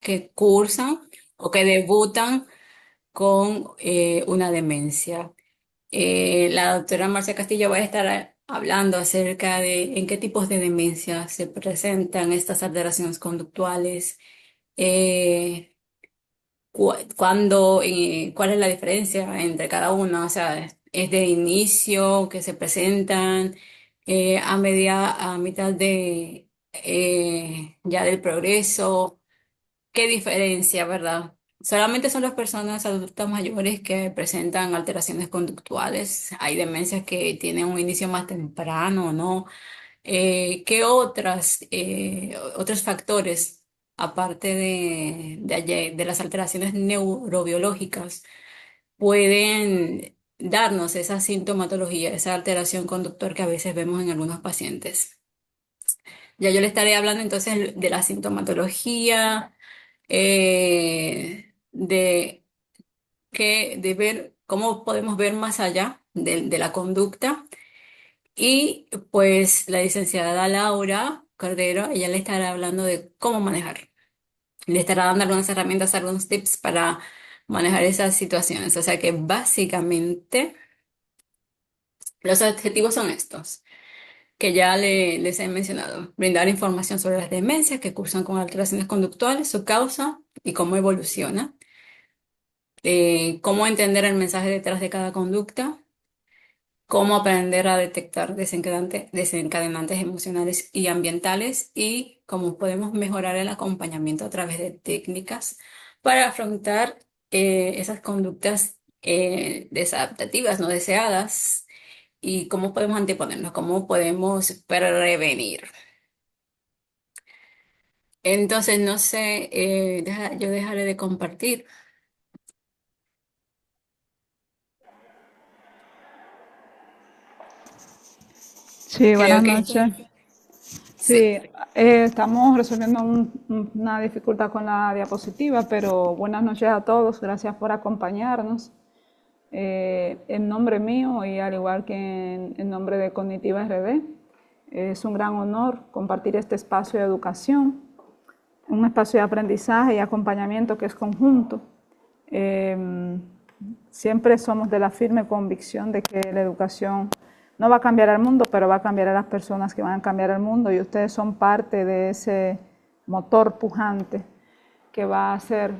que cursan o que debutan con una demencia. La doctora Marcia Castillo va a estar hablando acerca de en qué tipos de demencia se presentan estas alteraciones conductuales, eh, cuál es la diferencia entre cada uno, o sea, es de inicio que se presentan a mitad de ya del progreso. ¿Qué diferencia, verdad? Solamente son las personas adultas mayores que presentan alteraciones conductuales. Hay demencias que tienen un inicio más temprano, ¿no? ¿Qué otros factores, aparte de las alteraciones neurobiológicas, pueden darnos esa sintomatología, esa alteración conductual que a veces vemos en algunos pacientes? Ya yo le estaré hablando entonces de la sintomatología, de ver cómo podemos ver más allá de la conducta. Y pues la licenciada Laura Cordero, ella le estará hablando de cómo manejar. Le estará dando algunas herramientas, algunos tips para manejar esas situaciones. O sea que básicamente los objetivos son estos, que ya les he mencionado. Brindar información sobre las demencias que cursan con alteraciones conductuales, su causa y cómo evoluciona. Cómo entender el mensaje detrás de cada conducta, cómo aprender a detectar desencadenantes emocionales y ambientales y cómo podemos mejorar el acompañamiento a través de técnicas para afrontar esas conductas desadaptativas, no deseadas, y cómo podemos anteponernos, cómo podemos prevenir. Entonces, no sé, yo dejaré de compartir. Sí, buenas Creo que noches. Sí, sí. estamos resolviendo una dificultad con la diapositiva, pero buenas noches a todos. Gracias por acompañarnos. En nombre mío y al igual que en nombre de Cognitiva RD, es un gran honor compartir este espacio de educación, un espacio de aprendizaje y acompañamiento que es conjunto. Eh, Siempre somos de la firme convicción de que la educación no va a cambiar al mundo, pero va a cambiar a las personas que van a cambiar el mundo y ustedes son parte de ese motor pujante que va a hacer,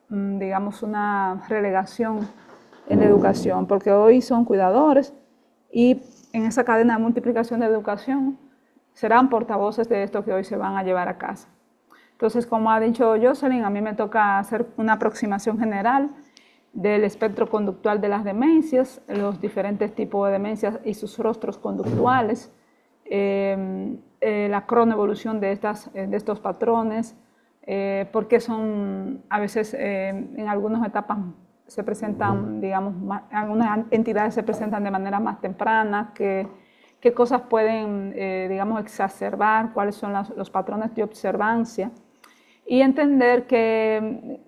digamos, una relegación en la educación, porque hoy son cuidadores y en esa cadena de multiplicación de educación serán portavoces de esto que hoy se van a llevar a casa. Entonces, como ha dicho Jocelyn, a mí me toca hacer una aproximación general del espectro conductual de las demencias, los diferentes tipos de demencias y sus rostros conductuales, la cronoevolución de estos patrones, porque son a veces en algunas etapas se presentan, digamos, algunas entidades se presentan de manera más temprana, qué cosas pueden, digamos, exacerbar, cuáles son los patrones de observancia y entender que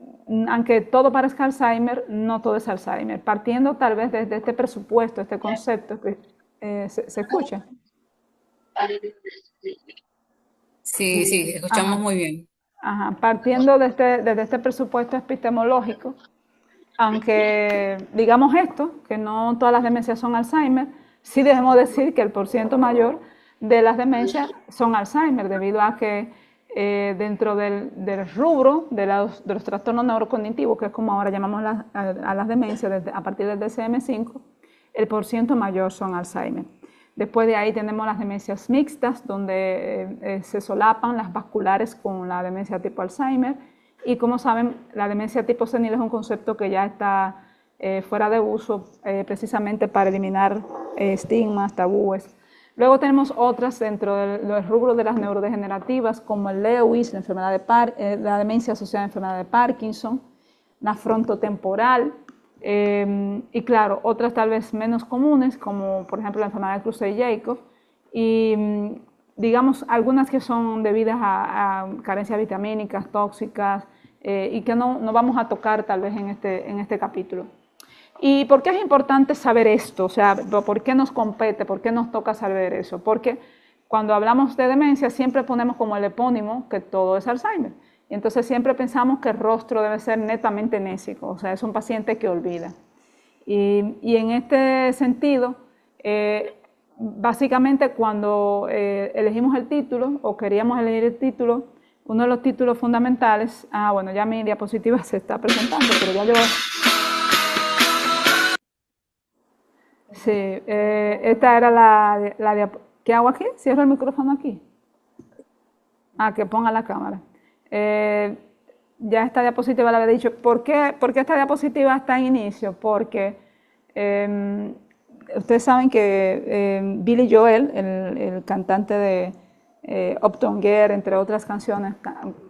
aunque todo parezca Alzheimer, no todo es Alzheimer. Partiendo tal vez desde este presupuesto, este concepto que se escucha. Sí, sí, Sí, escuchamos ajá, muy bien. ajá. Partiendo desde este presupuesto epistemológico, aunque digamos esto, que no todas las demencias son Alzheimer, sí debemos decir que el porciento mayor de las demencias son Alzheimer, debido a que dentro del rubro de los trastornos neurocognitivos, que es como ahora llamamos a las demencias a partir del DSM-5, el porciento mayor son Alzheimer. Después de ahí tenemos las demencias mixtas, donde se solapan las vasculares con la demencia tipo Alzheimer. Y como saben, la demencia tipo senil es un concepto que ya está fuera de uso precisamente para eliminar estigmas, tabúes. Luego tenemos otras dentro del rubro de las neurodegenerativas, como el Lewis, la demencia asociada a la enfermedad de Parkinson, la frontotemporal, y claro, otras tal vez menos comunes, como por ejemplo la enfermedad de Creutzfeldt-Jakob, y digamos algunas que son debidas a carencias vitamínicas, tóxicas, y que no vamos a tocar tal vez en este capítulo. ¿Y por qué es importante saber esto? O sea, ¿por qué nos compete? ¿Por qué nos toca saber eso? Porque cuando hablamos de demencia siempre ponemos como el epónimo que todo es Alzheimer. Y entonces siempre pensamos que el rostro debe ser netamente nésico, o sea, es un paciente que olvida. Y en este sentido, básicamente cuando elegimos el título o queríamos elegir el título, uno de los títulos fundamentales, bueno, ya mi diapositiva se está presentando, pero ya yo... Sí, esta era la diapositiva. ¿Qué hago aquí? ¿Cierro el micrófono aquí? Que ponga la cámara. Ya esta diapositiva la había dicho. ¿Por qué esta diapositiva está en inicio? Porque ustedes saben que Billy Joel, el cantante de Uptown Girl, entre otras canciones,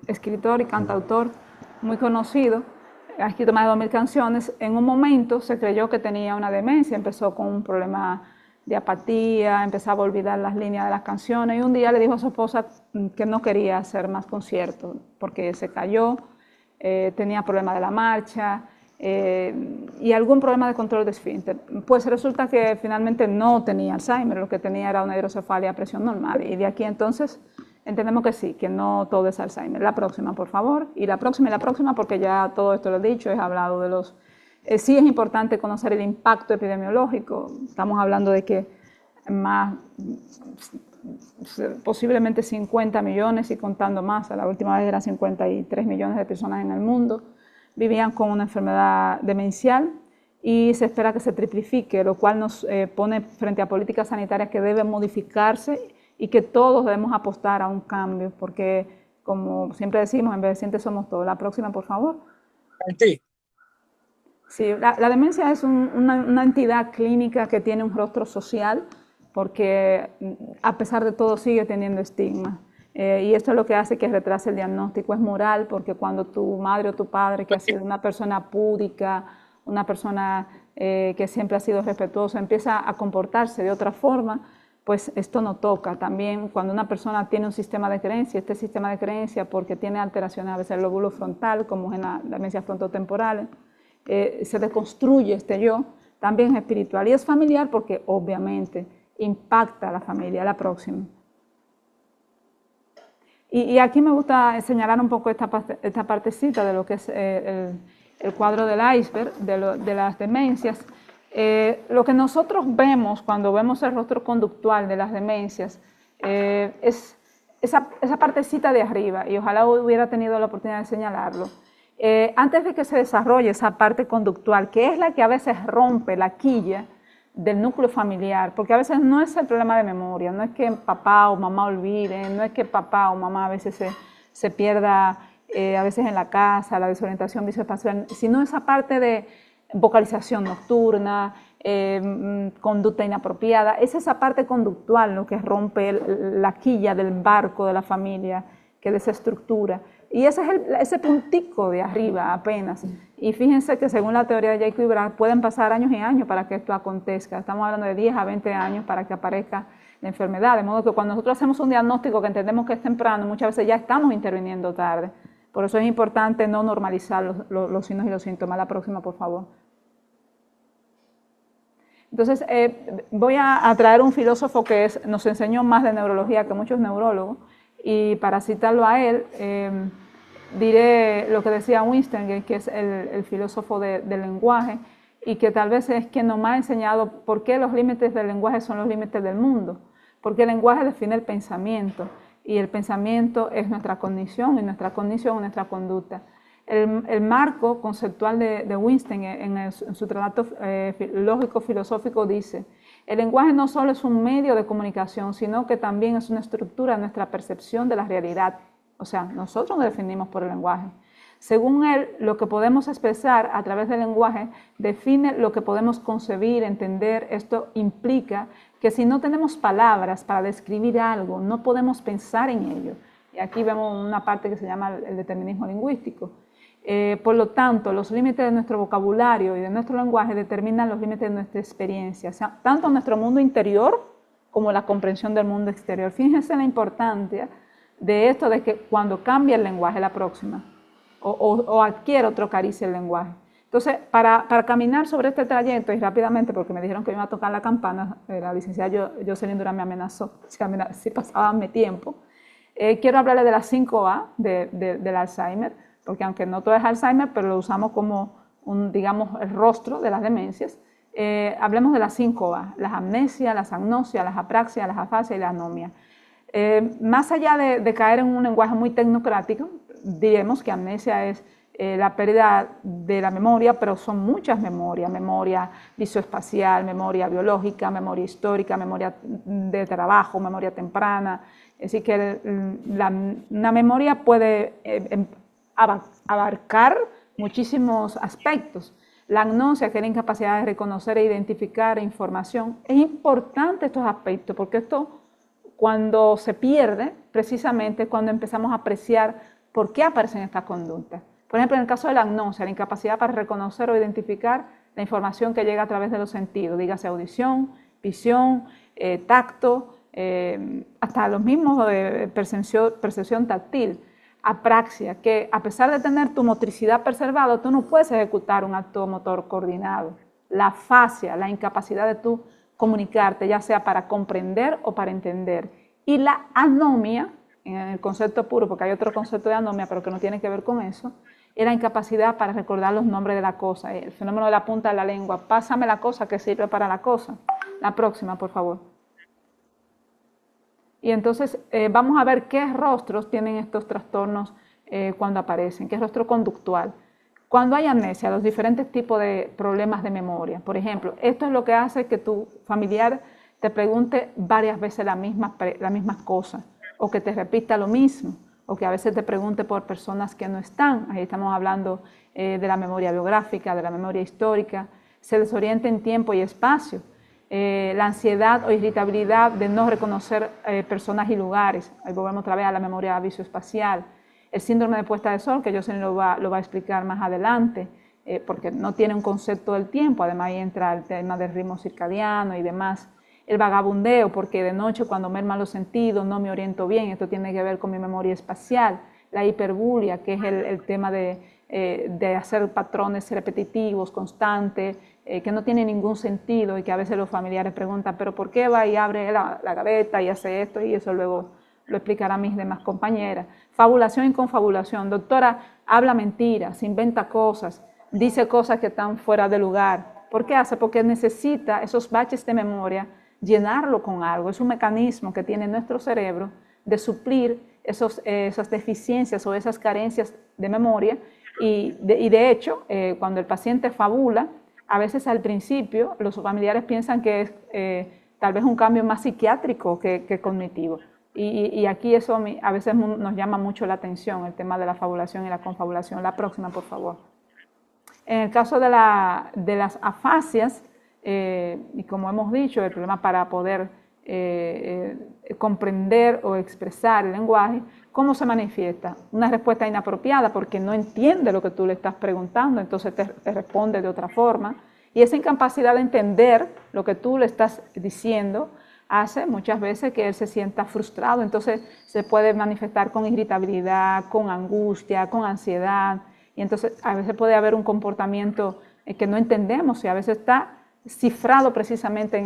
escritor y cantautor muy conocido, ha escrito más de 2000 canciones. En un momento se creyó que tenía una demencia, empezó con un problema de apatía, empezaba a olvidar las líneas de las canciones y un día le dijo a su esposa que no quería hacer más conciertos porque se cayó, tenía problemas de la marcha y algún problema de control de esfínter. Pues resulta que finalmente no tenía Alzheimer, lo que tenía era una hidrocefalia a presión normal y de aquí entonces entendemos que sí, que no todo es Alzheimer. La próxima, por favor, y la próxima porque ya todo esto lo he dicho, he hablado de los... sí es importante conocer el impacto epidemiológico. Estamos hablando de que más, posiblemente 50 millones y contando más, a la última vez eran 53 millones de personas en el mundo, vivían con una enfermedad demencial y se espera que se triplifique, lo cual nos pone frente a políticas sanitarias que deben modificarse y que todos debemos apostar a un cambio, porque como siempre decimos, envejecientes somos todos. La próxima, por favor. Sí. Sí, la demencia es una entidad clínica que tiene un rostro social porque a pesar de todo sigue teniendo estigma. Y esto es lo que hace que retrase el diagnóstico. Es moral porque cuando tu madre o tu padre, que ha sido una persona púdica, una persona que siempre ha sido respetuosa, empieza a comportarse de otra forma, pues esto no toca. También cuando una persona tiene un sistema de creencia, este sistema de creencia porque tiene alteraciones a veces el lóbulo frontal, como es en la demencia frontotemporal, se deconstruye este yo, también es espiritual y es familiar porque obviamente impacta a la familia. La próxima. Y aquí me gusta señalar un poco esta partecita de lo que es el cuadro del iceberg, de las demencias. Lo que nosotros vemos cuando vemos el rostro conductual de las demencias es esa partecita de arriba, y ojalá hubiera tenido la oportunidad de señalarlo. Antes de que se desarrolle esa parte conductual, que es la que a veces rompe la quilla del núcleo familiar, porque a veces no es el problema de memoria, no es que papá o mamá olviden, no es que papá o mamá a veces se pierda a veces en la casa, la desorientación visoespacial, sino esa parte de vocalización nocturna, conducta inapropiada, es esa parte conductual lo que rompe la quilla del barco de la familia, que desestructura. Y ese es ese puntico de arriba apenas. Y fíjense que según la teoría de Jacob y Brand, pueden pasar años y años para que esto acontezca. Estamos hablando de 10 a 20 años para que aparezca la enfermedad. De modo que cuando nosotros hacemos un diagnóstico que entendemos que es temprano, muchas veces ya estamos interviniendo tarde. Por eso es importante no normalizar los signos y los síntomas. La próxima, por favor. Entonces, voy a traer un filósofo que nos enseñó más de neurología que muchos neurólogos. Y para citarlo a él, diré lo que decía Winston, que es el filósofo del lenguaje, y que tal vez es quien nos ha enseñado por qué los límites del lenguaje son los límites del mundo. Porque el lenguaje define el pensamiento, y el pensamiento es nuestra cognición, y nuestra cognición es nuestra conducta. El marco conceptual de Winston en su trabajo lógico-filosófico dice: el lenguaje no solo es un medio de comunicación, sino que también es una estructura de nuestra percepción de la realidad. O sea, nosotros nos definimos por el lenguaje. Según él, lo que podemos expresar a través del lenguaje define lo que podemos concebir, entender. Esto implica que si no tenemos palabras para describir algo, no podemos pensar en ello. Y aquí vemos una parte que se llama el determinismo lingüístico. Por lo tanto, los límites de nuestro vocabulario y de nuestro lenguaje determinan los límites de nuestra experiencia, o sea, tanto nuestro mundo interior como la comprensión del mundo exterior. Fíjense la importancia de esto, de que cuando cambia el lenguaje, la próxima, o adquiere otro cariz el lenguaje. Entonces, para caminar sobre este trayecto, y rápidamente, porque me dijeron que iba a tocar la campana, la licenciada Jocelyn Durán me amenazó si pasaba mi tiempo. Quiero hablarle de las 5A del Alzheimer, porque aunque no todo es Alzheimer, pero lo usamos como digamos, el rostro de las demencias. Hablemos de las 5A, las amnesias, las agnosias, las apraxias, las afasias y la anomia. Más allá de caer en un lenguaje muy tecnocrático, diremos que amnesia es la pérdida de la memoria, pero son muchas memorias, memoria visoespacial, memoria biológica, memoria histórica, memoria de trabajo, memoria temprana. Es decir, que una memoria puede abarcar muchísimos aspectos. La agnosia, que es la incapacidad de reconocer e identificar información, es importante estos aspectos, porque esto cuando se pierde, precisamente cuando empezamos a apreciar por qué aparecen estas conductas. Por ejemplo, en el caso de la agnosia, la incapacidad para reconocer o identificar la información que llega a través de los sentidos, dígase audición, visión, tacto, hasta los mismos de percepción táctil. Apraxia, que a pesar de tener tu motricidad preservada, tú no puedes ejecutar un acto motor coordinado. La afasia, la incapacidad de tú comunicarte, ya sea para comprender o para entender. Y la anomia, en el concepto puro, porque hay otro concepto de anomia, pero que no tiene que ver con eso, es la incapacidad para recordar los nombres de la cosa, el fenómeno de la punta de la lengua. Pásame la cosa que sirve para la cosa. La próxima, por favor. Y entonces vamos a ver qué rostros tienen estos trastornos cuando aparecen, qué rostro conductual. Cuando hay amnesia, los diferentes tipos de problemas de memoria. Por ejemplo, esto es lo que hace que tu familiar te pregunte varias veces la misma cosa, o que te repita lo mismo, o que a veces te pregunte por personas que no están. Ahí estamos hablando de la memoria biográfica, de la memoria histórica. Se desorienta en tiempo y espacio. La ansiedad o irritabilidad de no reconocer personas y lugares. Ahí volvemos otra vez a la memoria visoespacial. El síndrome de puesta de sol, que yo lo va a explicar más adelante, porque no tiene un concepto del tiempo, además ahí entra el tema del ritmo circadiano y demás. El vagabundeo, porque de noche cuando merman los sentidos no me oriento bien, esto tiene que ver con mi memoria espacial. La hiperbulia, que es el tema de hacer patrones repetitivos, constantes, que no tiene ningún sentido y que a veces los familiares preguntan, pero ¿por qué va y abre la gaveta y hace esto? Y eso luego lo explicarán mis demás compañeras. Fabulación y confabulación. Doctora, habla mentiras, inventa cosas, dice cosas que están fuera de lugar. ¿Por qué hace? Porque necesita esos baches de memoria llenarlo con algo. Es un mecanismo que tiene nuestro cerebro de suplir esas deficiencias o esas carencias de memoria y de hecho, cuando el paciente fabula, a veces al principio los familiares piensan que es tal vez un cambio más psiquiátrico que cognitivo. Y aquí eso a veces nos llama mucho la atención, el tema de la fabulación y la confabulación. La próxima, por favor. En el caso de las afasias, y como hemos dicho, el problema para poder comprender o expresar el lenguaje, ¿cómo se manifiesta? Una respuesta inapropiada porque no entiende lo que tú le estás preguntando, entonces te responde de otra forma. Y esa incapacidad de entender lo que tú le estás diciendo hace muchas veces que él se sienta frustrado, entonces se puede manifestar con irritabilidad, con angustia, con ansiedad, y entonces a veces puede haber un comportamiento que no entendemos y a veces está cifrado precisamente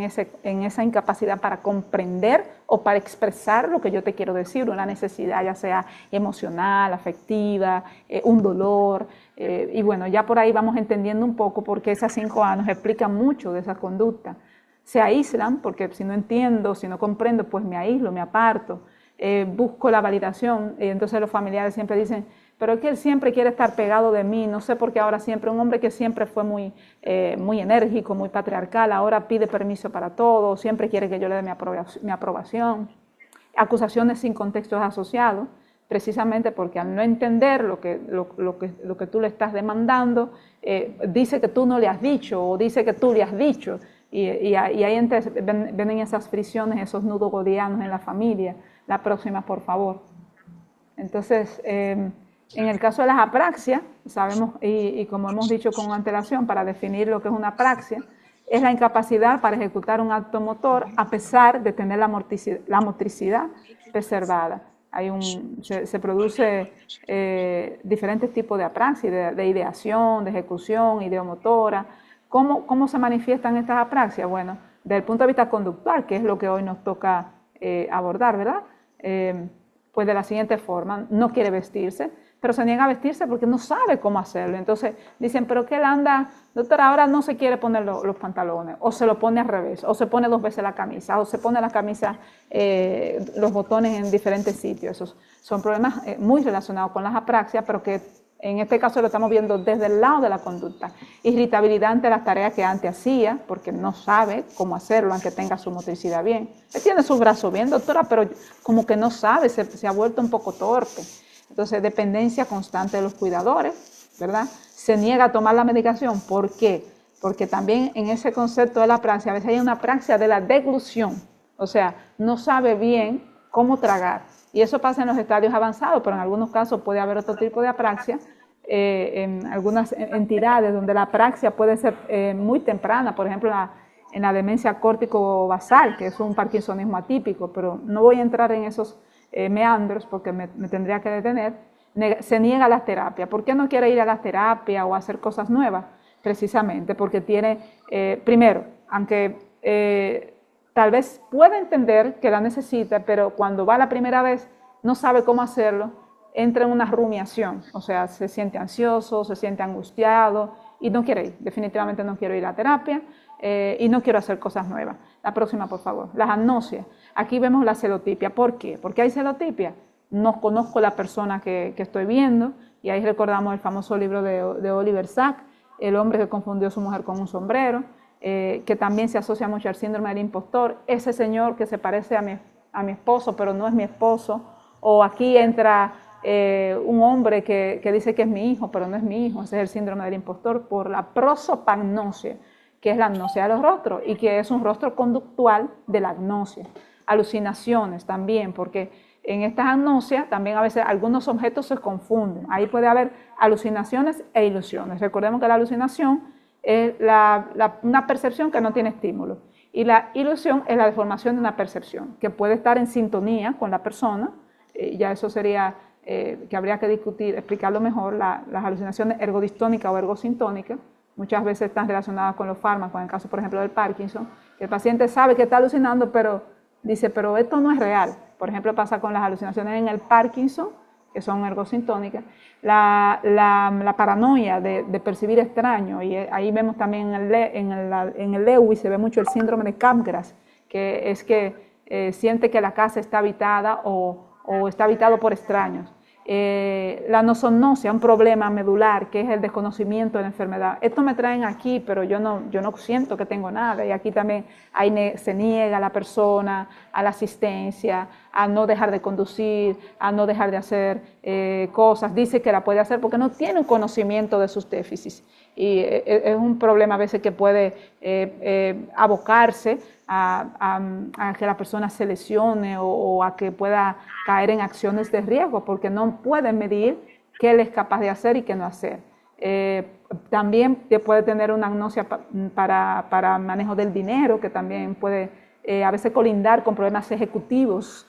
en esa incapacidad para comprender o para expresar lo que yo te quiero decir, una necesidad ya sea emocional, afectiva, un dolor, y bueno, ya por ahí vamos entendiendo un poco porque esas 5 A nos explican mucho de esa conducta. Se aíslan porque si no entiendo, si no comprendo, pues me aíslo, me aparto, busco la validación, y entonces los familiares siempre dicen, pero es que él siempre quiere estar pegado de mí, no sé por qué ahora siempre, un hombre que siempre fue muy enérgico, muy patriarcal, ahora pide permiso para todo, siempre quiere que yo le dé mi aprobación. Acusaciones sin contextos asociados, precisamente porque al no entender lo que tú le estás demandando, dice que tú no le has dicho o dice que tú le has dicho, y ahí ven esas fricciones, esos nudos gordianos en la familia. La próxima, por favor. Entonces, en el caso de las apraxias, sabemos, y como hemos dicho con antelación, para definir lo que es una apraxia, es la incapacidad para ejecutar un acto motor a pesar de tener la motricidad preservada. Se produce diferentes tipos de apraxia, de ideación, de ejecución, ideomotora. ¿Cómo se manifiestan estas apraxias? Bueno, desde el punto de vista conductual, que es lo que hoy nos toca abordar, ¿verdad? pues de la siguiente forma, no quiere vestirse, pero se niega a vestirse porque no sabe cómo hacerlo. Entonces dicen, pero que él anda, doctora, ahora no se quiere poner los pantalones, o se lo pone al revés, o se pone 2 veces la camisa, o se pone la camisa, los botones en diferentes sitios. Esos son problemas muy relacionados con las apraxias, pero que en este caso lo estamos viendo desde el lado de la conducta. Irritabilidad ante las tareas que antes hacía, porque no sabe cómo hacerlo, aunque tenga su motricidad bien. Él tiene su brazo bien, doctora, pero como que no sabe, se ha vuelto un poco torpe. Entonces, dependencia constante de los cuidadores, ¿verdad? Se niega a tomar la medicación. ¿Por qué? Porque también en ese concepto de la praxia, a veces hay una praxia de la deglución, o sea, no sabe bien cómo tragar. Y eso pasa en los estadios avanzados, pero en algunos casos puede haber otro tipo de apraxia, en algunas entidades donde la apraxia puede ser muy temprana, por ejemplo, en la demencia córtico-basal, que es un parkinsonismo atípico, pero no voy a entrar en esos meandros porque me tendría que detener. Se niega a las terapias. ¿Por qué no quiere ir a las terapias o a hacer cosas nuevas? Precisamente porque tiene, primero, aunque tal vez pueda entender que la necesita, pero cuando va la primera vez no sabe cómo hacerlo, entra en una rumiación, o sea, se siente ansioso, se siente angustiado y no quiere ir, definitivamente no quiero ir a terapia y no quiero hacer cosas nuevas. La próxima, por favor. Las agnosias. Aquí vemos la celotipia. ¿Por qué? ¿Por qué hay celotipia? No conozco la persona que estoy viendo y ahí recordamos el famoso libro de Oliver Sacks, El hombre que confundió a su mujer con un sombrero, que también se asocia mucho al síndrome del impostor, ese señor que se parece a mi esposo pero no es mi esposo, o aquí entra un hombre que dice que es mi hijo pero no es mi hijo, ese es el síndrome del impostor por la prosopagnosia, que es la agnosia de los rostros y que es un rostro conductual de la agnosia. Alucinaciones también, porque en estas agnosias también a veces algunos objetos se confunden. Ahí puede haber alucinaciones e ilusiones. Recordemos que la alucinación es una percepción que no tiene estímulo y la ilusión es la deformación de una percepción que puede estar en sintonía con la persona. Ya eso sería que habría que discutir, explicarlo mejor. Las alucinaciones ergodistónicas o ergosintónicas muchas veces están relacionadas con los fármacos, en el caso, por ejemplo, del Parkinson, que el paciente sabe que está alucinando, pero dice, pero esto no es real. Por ejemplo, pasa con las alucinaciones en el Parkinson, que son ergosintónicas, la paranoia de percibir extraño, y ahí vemos también en el Lewis, se ve mucho el síndrome de Capgras, que es que siente que la casa está habitada o está habitado por extraños. La nosognosia, un problema medular, que es el desconocimiento de la enfermedad. Esto me traen aquí, pero yo no siento que tengo nada. Y aquí también se niega a la persona, a la asistencia, a no dejar de conducir, a no dejar de hacer cosas. Dice que la puede hacer porque no tiene un conocimiento de sus déficits. Y es un problema a veces que puede abocarse a que la persona se lesione o a que pueda caer en acciones de riesgo porque no puede medir qué él es capaz de hacer y qué no hacer. También puede tener una agnosia para manejo del dinero, que también puede a veces colindar con problemas ejecutivos.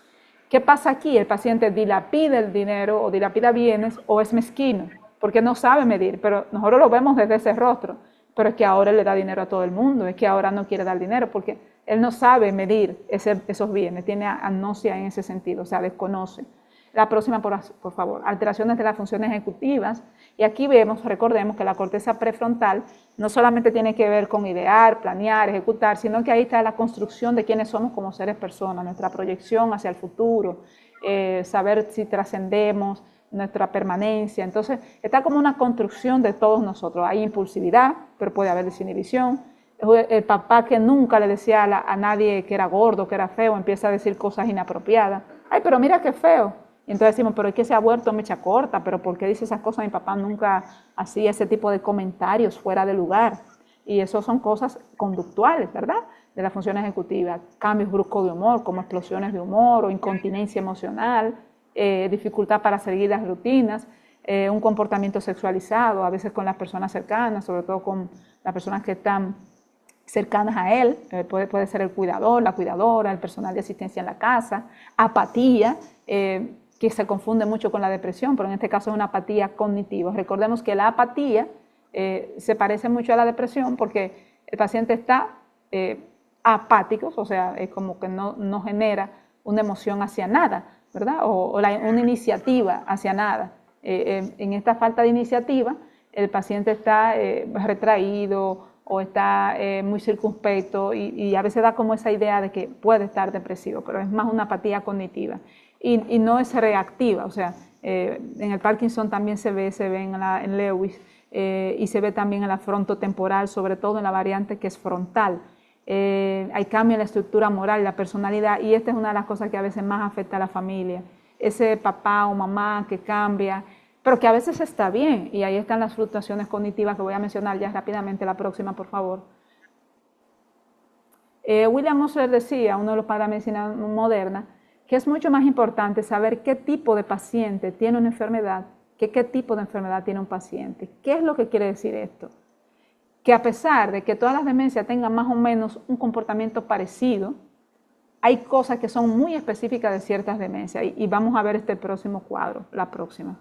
¿Qué pasa aquí? El paciente dilapida el dinero o dilapida bienes o es mezquino porque no sabe medir, pero nosotros lo vemos desde ese rostro, pero es que ahora él le da dinero a todo el mundo, es que ahora no quiere dar dinero porque él no sabe medir esos bienes, tiene agnosia en ese sentido, o sea, desconoce. La próxima, por favor, alteraciones de las funciones ejecutivas. Y aquí vemos, recordemos que la corteza prefrontal no solamente tiene que ver con idear, planear, ejecutar, sino que ahí está la construcción de quiénes somos como seres personas, nuestra proyección hacia el futuro, saber si trascendemos, nuestra permanencia. Entonces, está como una construcción de todos nosotros. Hay impulsividad, pero puede haber desinhibición. El papá que nunca le decía a nadie que era gordo, que era feo, empieza a decir cosas inapropiadas. Ay, pero mira qué feo. Y entonces decimos, pero es que se ha vuelto mecha corta, pero ¿por qué dice esas cosas? Mi papá nunca hacía ese tipo de comentarios fuera de lugar. Y eso son cosas conductuales, ¿verdad? De la función ejecutiva. Cambios bruscos de humor, como explosiones de humor o incontinencia emocional, dificultad para seguir las rutinas, un comportamiento sexualizado, a veces con las personas cercanas, sobre todo con las personas que están cercanas a él, puede ser el cuidador, la cuidadora, el personal de asistencia en la casa, apatía, que se confunde mucho con la depresión, pero en este caso es una apatía cognitiva. Recordemos que la apatía se parece mucho a la depresión porque el paciente está apático, o sea, es como que no genera una emoción hacia nada, ¿verdad? Una iniciativa hacia nada. En esta falta de iniciativa, el paciente está retraído o está muy circunspecto y a veces da como esa idea de que puede estar depresivo, pero es más una apatía cognitiva y no es reactiva. O sea, en el Parkinson también se ve en Lewis y se ve también en la frontotemporal, sobre todo en la variante que es frontal. Hay cambio en la estructura moral, la personalidad, y esta es una de las cosas que a veces más afecta a la familia. Ese papá o mamá que cambia, pero que a veces está bien, y ahí están las fluctuaciones cognitivas que voy a mencionar ya rápidamente, la próxima, por favor. William Osler decía, uno de los padres de la medicina moderna, que es mucho más importante saber qué tipo de paciente tiene una enfermedad que qué tipo de enfermedad tiene un paciente. ¿Qué es lo que quiere decir esto? Que a pesar de que todas las demencias tengan más o menos un comportamiento parecido, hay cosas que son muy específicas de ciertas demencias y vamos a ver este próximo cuadro, la próxima.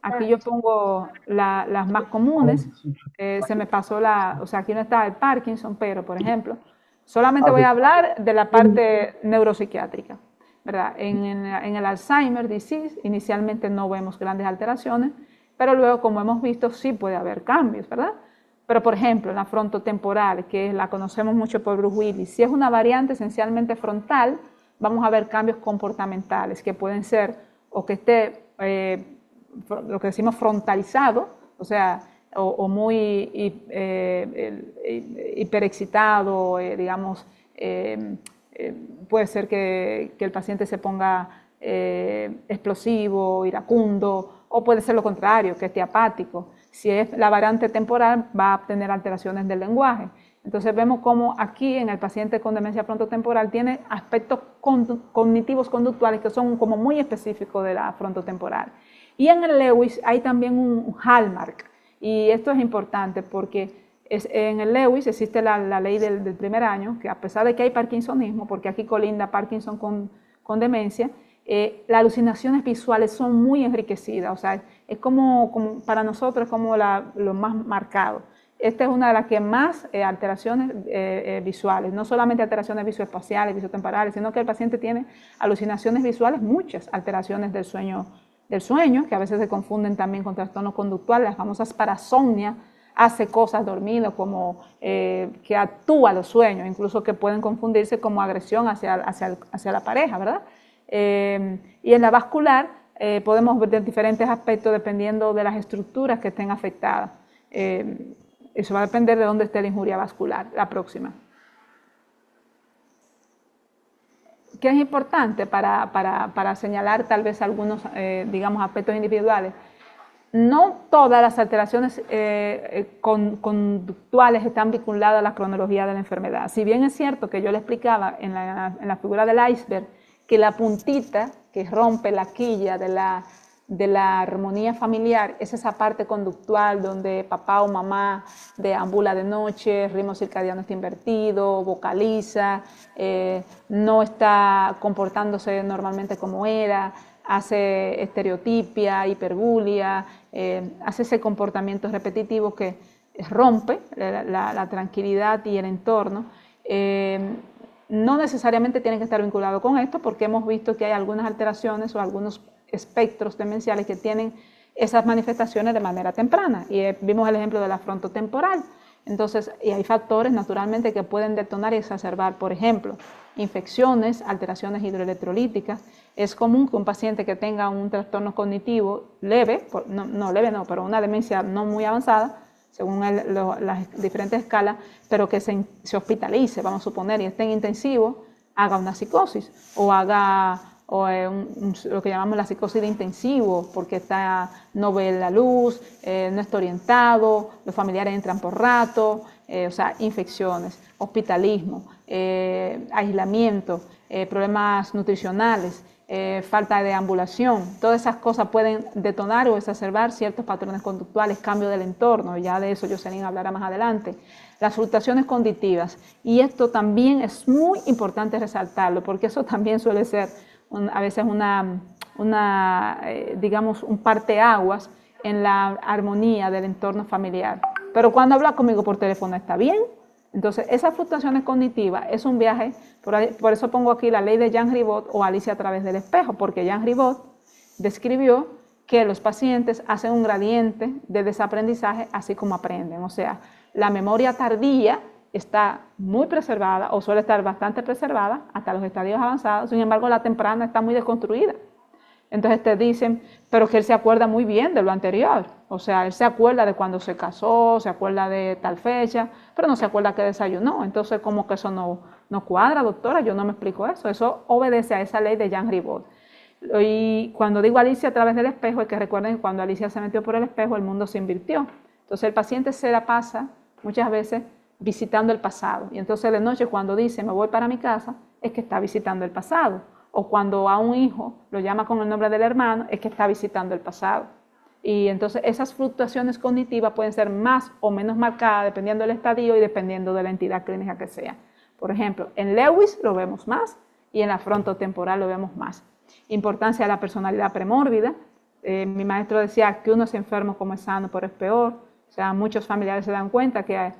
Aquí yo pongo las más comunes, se me pasó o sea, aquí no está el Parkinson, pero por ejemplo, solamente voy a hablar de la parte neuropsiquiátrica, ¿verdad? En el Alzheimer disease inicialmente no vemos grandes alteraciones, pero luego, como hemos visto, sí puede haber cambios, ¿verdad? Pero, por ejemplo, en la frontotemporal, que la conocemos mucho por Bruce Willis, si es una variante esencialmente frontal, vamos a ver cambios comportamentales que pueden ser o que esté lo que decimos frontalizado, o sea, o muy hiperexcitado, digamos, puede ser que el paciente se ponga explosivo, iracundo, o puede ser lo contrario, que esté apático. Si es la variante temporal, va a tener alteraciones del lenguaje. Entonces vemos cómo aquí en el paciente con demencia frontotemporal tiene aspectos cognitivos conductuales que son como muy específicos de la frontotemporal. Y en el Lewis hay también un hallmark, y esto es importante porque en el Lewis existe la ley del primer año, que a pesar de que hay parkinsonismo, porque aquí colinda Parkinson con demencia, las alucinaciones visuales son muy enriquecidas, o sea, es como para nosotros es como lo más marcado. Esta es una de las que más alteraciones visuales, no solamente alteraciones visoespaciales, visotemporales, sino que el paciente tiene alucinaciones visuales, muchas alteraciones del sueño, que a veces se confunden también con trastornos conductuales, las famosas parasomnias, hace cosas dormido, como que actúa los sueños, incluso que pueden confundirse como agresión hacia la pareja, ¿verdad? Y en la vascular podemos ver diferentes aspectos dependiendo de las estructuras que estén afectadas. Eso va a depender de dónde esté la injuria vascular. La próxima. ¿Qué es importante para señalar tal vez algunos, digamos, aspectos individuales? No todas las alteraciones conductuales están vinculadas a la cronología de la enfermedad. Si bien es cierto que yo le explicaba en la figura del iceberg que la puntita que rompe la quilla de la armonía familiar es esa parte conductual donde papá o mamá deambula de noche, el ritmo circadiano está invertido, vocaliza, no está comportándose normalmente como era, hace estereotipia, hiperbulia, hace ese comportamiento repetitivo que rompe la tranquilidad y el entorno. No necesariamente tiene que estar vinculado con esto, porque hemos visto que hay algunas alteraciones o algunos espectros demenciales que tienen esas manifestaciones de manera temprana, y vimos el ejemplo de la frontotemporal. Entonces, y hay factores naturalmente que pueden detonar y exacerbar, por ejemplo, infecciones, alteraciones hidroelectrolíticas. Es común que un paciente que tenga un trastorno cognitivo leve, pero una demencia no muy avanzada, según las diferentes escalas, pero que se hospitalice, vamos a suponer, y esté en intensivo, haga una psicosis o haga lo que llamamos la psicosis de intensivo, porque no ve la luz, no está orientado, los familiares entran por rato, o sea, infecciones, hospitalismo, aislamiento, problemas nutricionales, falta de ambulación. Todas esas cosas pueden detonar o exacerbar ciertos patrones conductuales, cambio del entorno, ya de eso Jocelyn hablará más adelante. Las fluctuaciones cognitivas, y esto también es muy importante resaltarlo, porque eso también suele ser a veces digamos, un parteaguas en la armonía del entorno familiar. Pero cuando habla conmigo por teléfono está bien, Entonces, esas fluctuaciones cognitivas es un viaje, por eso pongo aquí la ley de Jean Ribot o Alicia a través del espejo, porque Jean Ribot describió que los pacientes hacen un gradiente de desaprendizaje así como aprenden. O sea, la memoria tardía está muy preservada o suele estar bastante preservada hasta los estadios avanzados, sin embargo la temprana está muy desconstruida. Entonces te dicen, pero que él se acuerda muy bien de lo anterior. O sea, él se acuerda de cuando se casó, se acuerda de tal fecha, pero no se acuerda que desayunó. Entonces, como que eso no cuadra, doctora, yo no me explico eso. Eso obedece a esa ley de Jean Ribot. Y cuando digo Alicia a través del espejo, es que recuerden que cuando Alicia se metió por el espejo, el mundo se invirtió. Entonces, el paciente se la pasa muchas veces visitando el pasado. Y entonces de noche cuando dice me voy para mi casa, es que está visitando el pasado. O cuando a un hijo lo llama con el nombre del hermano, es que está visitando el pasado. Y entonces esas fluctuaciones cognitivas pueden ser más o menos marcadas dependiendo del estadio y dependiendo de la entidad clínica que sea. Por ejemplo, en Lewis lo vemos más y en la frontotemporal lo vemos más. Importancia de la personalidad premórbida. Mi maestro decía que uno es enfermo como es sano, pero es peor. O sea, muchos familiares se dan cuenta que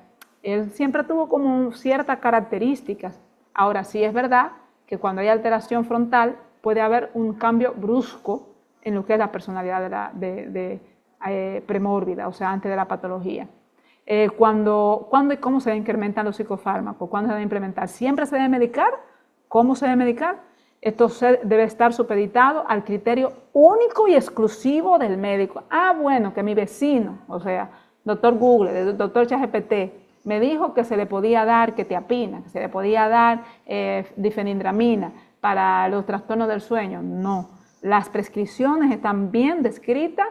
él siempre tuvo como ciertas características. Ahora sí es verdad que cuando hay alteración frontal puede haber un cambio brusco en lo que es la personalidad premórbida, o sea, antes de la patología. ¿Cuándo y cómo se incrementan los psicofármacos? ¿Cuándo se debe implementar? ¿Siempre se debe medicar? ¿Cómo se debe medicar? Esto debe estar supeditado al criterio único y exclusivo del médico. Ah, bueno, que mi vecino, o sea, doctor Google, doctor ChatGPT, me dijo que se le podía dar quetiapina, que se le podía dar difenhidramina para los trastornos del sueño. No, las prescripciones están bien descritas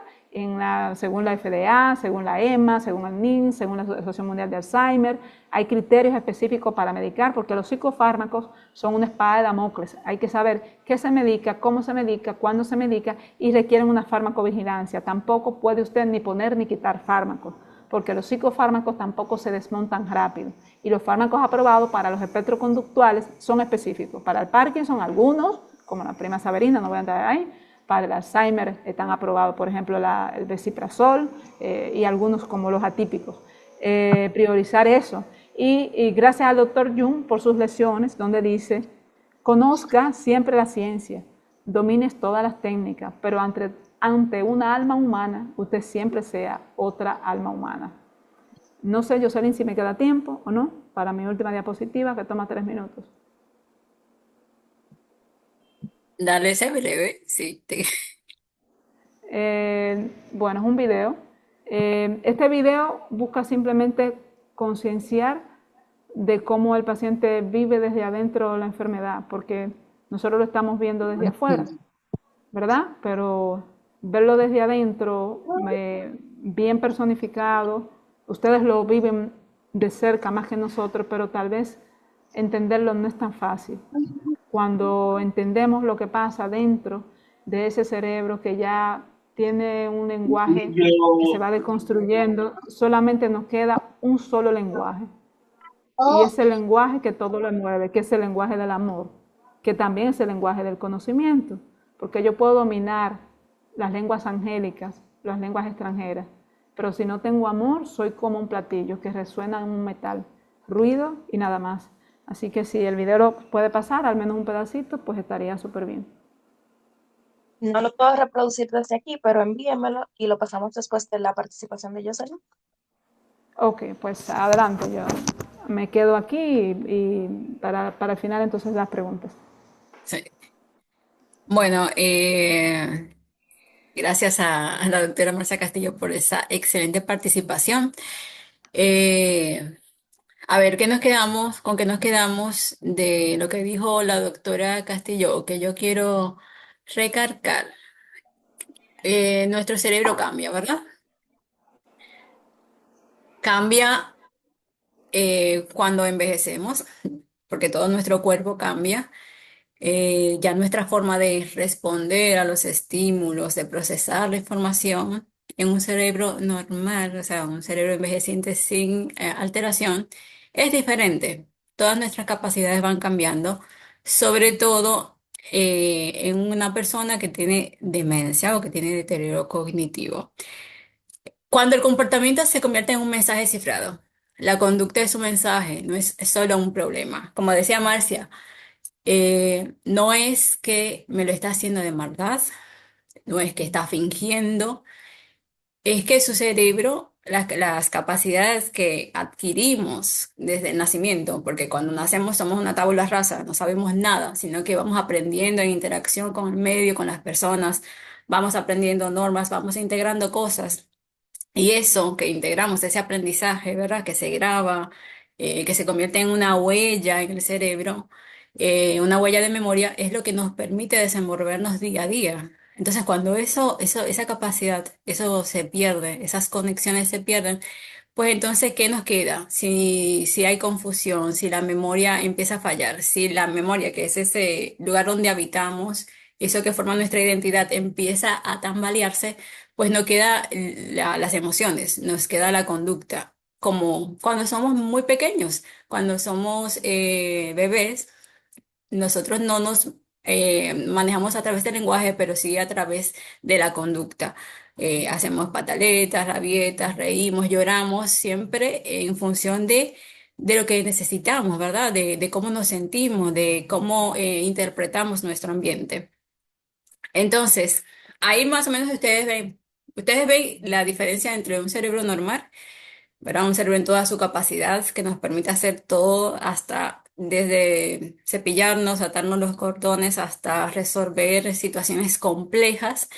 según la FDA, según la EMA, según el NINS, según la Asociación Mundial de Alzheimer. Hay criterios específicos para medicar porque los psicofármacos son una espada de Damocles. Hay que saber qué se medica, cómo se medica, cuándo se medica y requieren una farmacovigilancia. Tampoco puede usted ni poner ni quitar fármacos porque los psicofármacos tampoco se desmontan rápido. Y los fármacos aprobados para los espectros conductuales son específicos. Para el Parkinson, algunos, como la prima Saberina, no voy a entrar ahí. Para el Alzheimer están aprobados, por ejemplo, el desiprazol y algunos como los atípicos. Priorizar eso. Y gracias al doctor Jung por sus lecciones, donde dice, conozca siempre la ciencia, domines todas las técnicas, pero ante una alma humana, usted siempre sea otra alma humana. No sé, Jocelyn, si me queda tiempo o no, para mi última diapositiva, que toma 3 minutos. Dale ese breve, sí. Bueno, es un video. Este video busca simplemente concienciar de cómo el paciente vive desde adentro la enfermedad, porque nosotros lo estamos viendo desde afuera, ¿verdad? Pero verlo desde adentro, bien personificado, ustedes lo viven de cerca más que nosotros, pero tal vez entenderlo no es tan fácil. Cuando entendemos lo que pasa dentro de ese cerebro que ya tiene un lenguaje que se va deconstruyendo, solamente nos queda un solo lenguaje. Y es el lenguaje que todo lo mueve, que es el lenguaje del amor, que también es el lenguaje del conocimiento, porque yo puedo dominar las lenguas angélicas, las lenguas extranjeras, pero si no tengo amor, soy como un platillo que resuena en un metal, ruido y nada más. Así que si el video lo puede pasar, al menos un pedacito, pues estaría súper bien. No lo puedo reproducir desde aquí, pero envíamelo y lo pasamos después de la participación de Jocelyn. Ok, pues adelante, yo me quedo aquí y para el final entonces las preguntas. Sí. Bueno, gracias a la doctora Marcia Castillo por esa excelente participación. Eh, a ver, ¿qué nos quedamos, con qué nos quedamos de lo que dijo la doctora Castillo? Que yo quiero recargar. Nuestro cerebro cambia, ¿verdad? Cambia cuando envejecemos, porque todo nuestro cuerpo cambia. Ya nuestra forma de responder a los estímulos, de procesar la información en un cerebro normal, o sea, un cerebro envejeciente sin alteración, es diferente. Todas nuestras capacidades van cambiando, sobre todo en una persona que tiene demencia o que tiene deterioro cognitivo. Cuando el comportamiento se convierte en un mensaje cifrado, La conducta es un mensaje, no es solo un problema. Como decía Marcia, no es que me lo está haciendo de maldad, no es que está fingiendo, es que su cerebro, las capacidades que adquirimos desde el nacimiento, porque cuando nacemos somos una tabula rasa, no sabemos nada, sino que vamos aprendiendo en interacción con el medio, con las personas, vamos aprendiendo normas, vamos integrando cosas. Y eso que integramos, ese aprendizaje, ¿verdad? Que se graba, que se convierte en una huella en el cerebro, una huella de memoria, es lo que nos permite desenvolvernos día a día. Entonces, cuando esa capacidad, eso se pierde, esas conexiones se pierden, pues entonces, ¿qué nos queda? Si hay confusión, si la memoria empieza a fallar, si la memoria, que es ese lugar donde habitamos, eso que forma nuestra identidad, empieza a tambalearse, pues no queda las emociones, nos queda la conducta. Como cuando somos muy pequeños, cuando somos bebés, nosotros no nos manejamos a través del lenguaje, pero sí a través de la conducta. Hacemos pataletas, rabietas, reímos, lloramos, siempre en función de lo que necesitamos, ¿verdad? De cómo nos sentimos, de cómo interpretamos nuestro ambiente. Entonces, ahí más o menos ustedes ven la diferencia entre un cerebro normal, ¿verdad? Un cerebro en toda su capacidad que nos permite hacer todo, hasta desde cepillarnos, atarnos los cordones, hasta resolver situaciones complejas.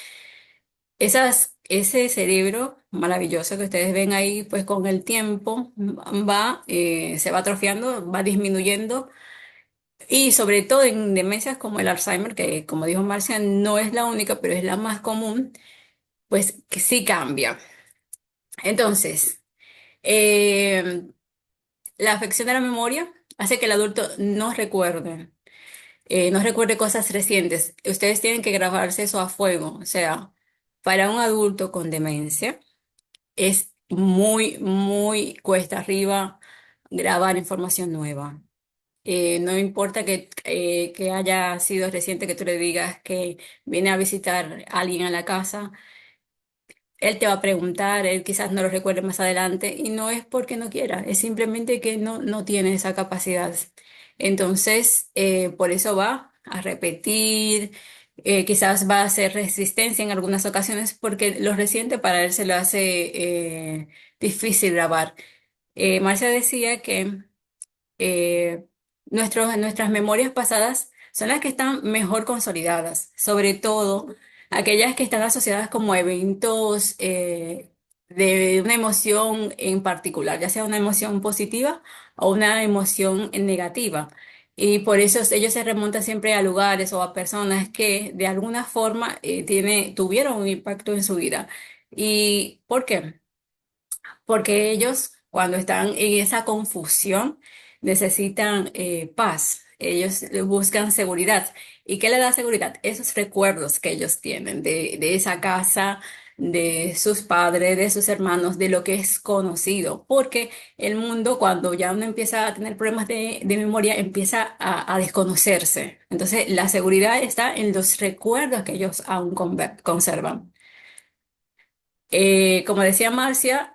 Ese cerebro maravilloso que ustedes ven ahí, pues con el tiempo se va atrofiando, va disminuyendo. Y sobre todo en demencias como el Alzheimer, que como dijo Marcia, no es la única, pero es la más común, pues que sí cambia. Entonces, eh, la afección de la memoria hace que el adulto no recuerde cosas recientes. Ustedes tienen que grabarse eso a fuego. O sea, para un adulto con demencia es muy cuesta arriba grabar información nueva. No importa que haya sido reciente que tú le digas que viene a visitar a alguien a la casa. Él te va a preguntar, él quizás no lo recuerde más adelante y no es porque no quiera, es simplemente que no tiene esa capacidad. Entonces, por eso va a repetir, quizás va a hacer resistencia en algunas ocasiones porque lo reciente para él se lo hace difícil grabar. Marcia decía que nuestras memorias pasadas son las que están mejor consolidadas, sobre todo aquellas que están asociadas como a eventos de una emoción en particular, ya sea una emoción positiva o una emoción negativa. Y por eso ellos se remontan siempre a lugares o a personas que de alguna forma tuvieron un impacto en su vida. ¿Y por qué? Porque ellos, cuando están en esa confusión, necesitan paz. Ellos buscan seguridad. ¿Y qué le da seguridad? Esos recuerdos que ellos tienen de esa casa, de sus padres, de sus hermanos, de lo que es conocido. Porque el mundo, cuando ya uno empieza a tener problemas de memoria, empieza a desconocerse. Entonces, la seguridad está en los recuerdos que ellos aún conservan. Como decía Marcia,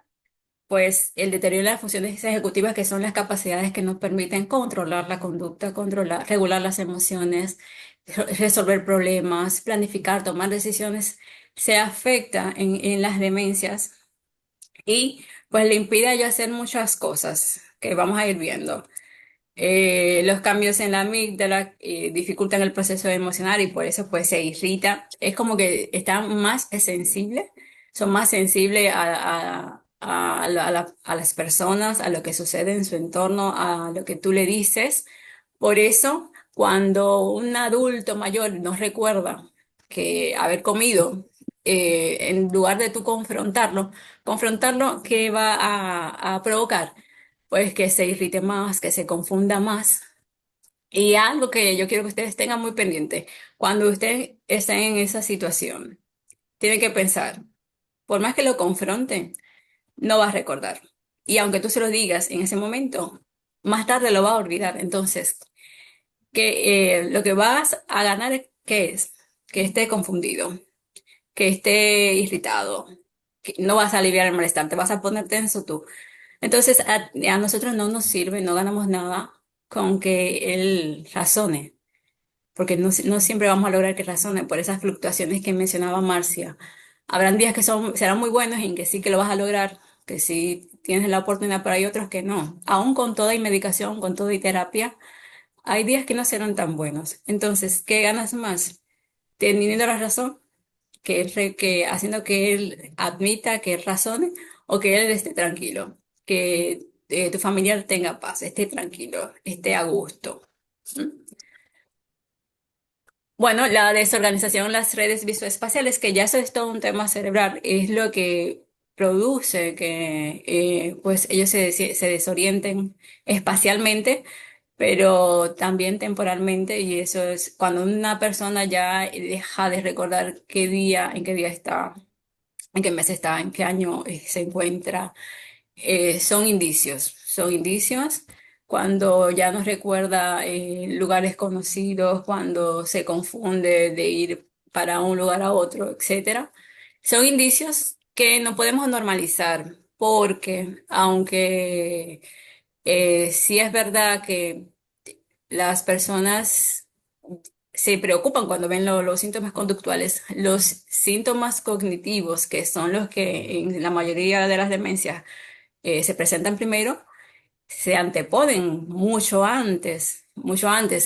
pues el deterioro de las funciones ejecutivas, que son las capacidades que nos permiten controlar la conducta, regular las emociones, resolver problemas, planificar, tomar decisiones, se afecta en las demencias y pues le impide a ella hacer muchas cosas que vamos a ir viendo. Los cambios en la amígdala dificultan el proceso emocional y por eso pues se irrita. Es como que están más sensibles, son más sensibles a las personas, a lo que sucede en su entorno, a lo que tú le dices. Por eso, cuando un adulto mayor no recuerda que haber comido, en lugar de tú confrontarlo, ¿qué va a provocar? Pues que se irrite más, que se confunda más. Y algo que yo quiero que ustedes tengan muy pendiente, cuando usted esté en esa situación, tiene que pensar, por más que lo confronten, no va a recordar. Y aunque tú se lo digas en ese momento, más tarde lo va a olvidar. Entonces, lo que vas a ganar, ¿qué es? Que esté confundido, que esté irritado, que no vas a aliviar el malestar, te vas a poner tenso tú. Entonces, a nosotros no nos sirve, no ganamos nada con que él razone, porque no siempre vamos a lograr que razone por esas fluctuaciones que mencionaba Marcia. Habrán días que serán muy buenos y en que sí que lo vas a lograr, que sí tienes la oportunidad, pero hay otros que no. Aún con toda y medicación, con toda y terapia, hay días que no serán tan buenos. Entonces, ¿qué ganas más? ¿Teniendo la razón? Que haciendo que él admita que él razone o que él esté tranquilo, que tu familiar tenga paz, esté tranquilo, esté a gusto. ¿Mm? Bueno, la desorganización en las redes visoespaciales, que ya eso es todo un tema cerebral, es lo que produce que pues ellos se desorienten espacialmente, pero también temporalmente, y eso es cuando una persona ya deja de recordar en qué día está, en qué mes está, en qué año se encuentra. Son indicios cuando ya no recuerda lugares conocidos, cuando se confunde de ir para un lugar a otro, etcétera. Son indicios que no podemos normalizar porque aunque sí es verdad que las personas se preocupan cuando ven los síntomas conductuales. Los síntomas cognitivos, que son los que en la mayoría de las demencias se presentan primero, se anteponen mucho antes.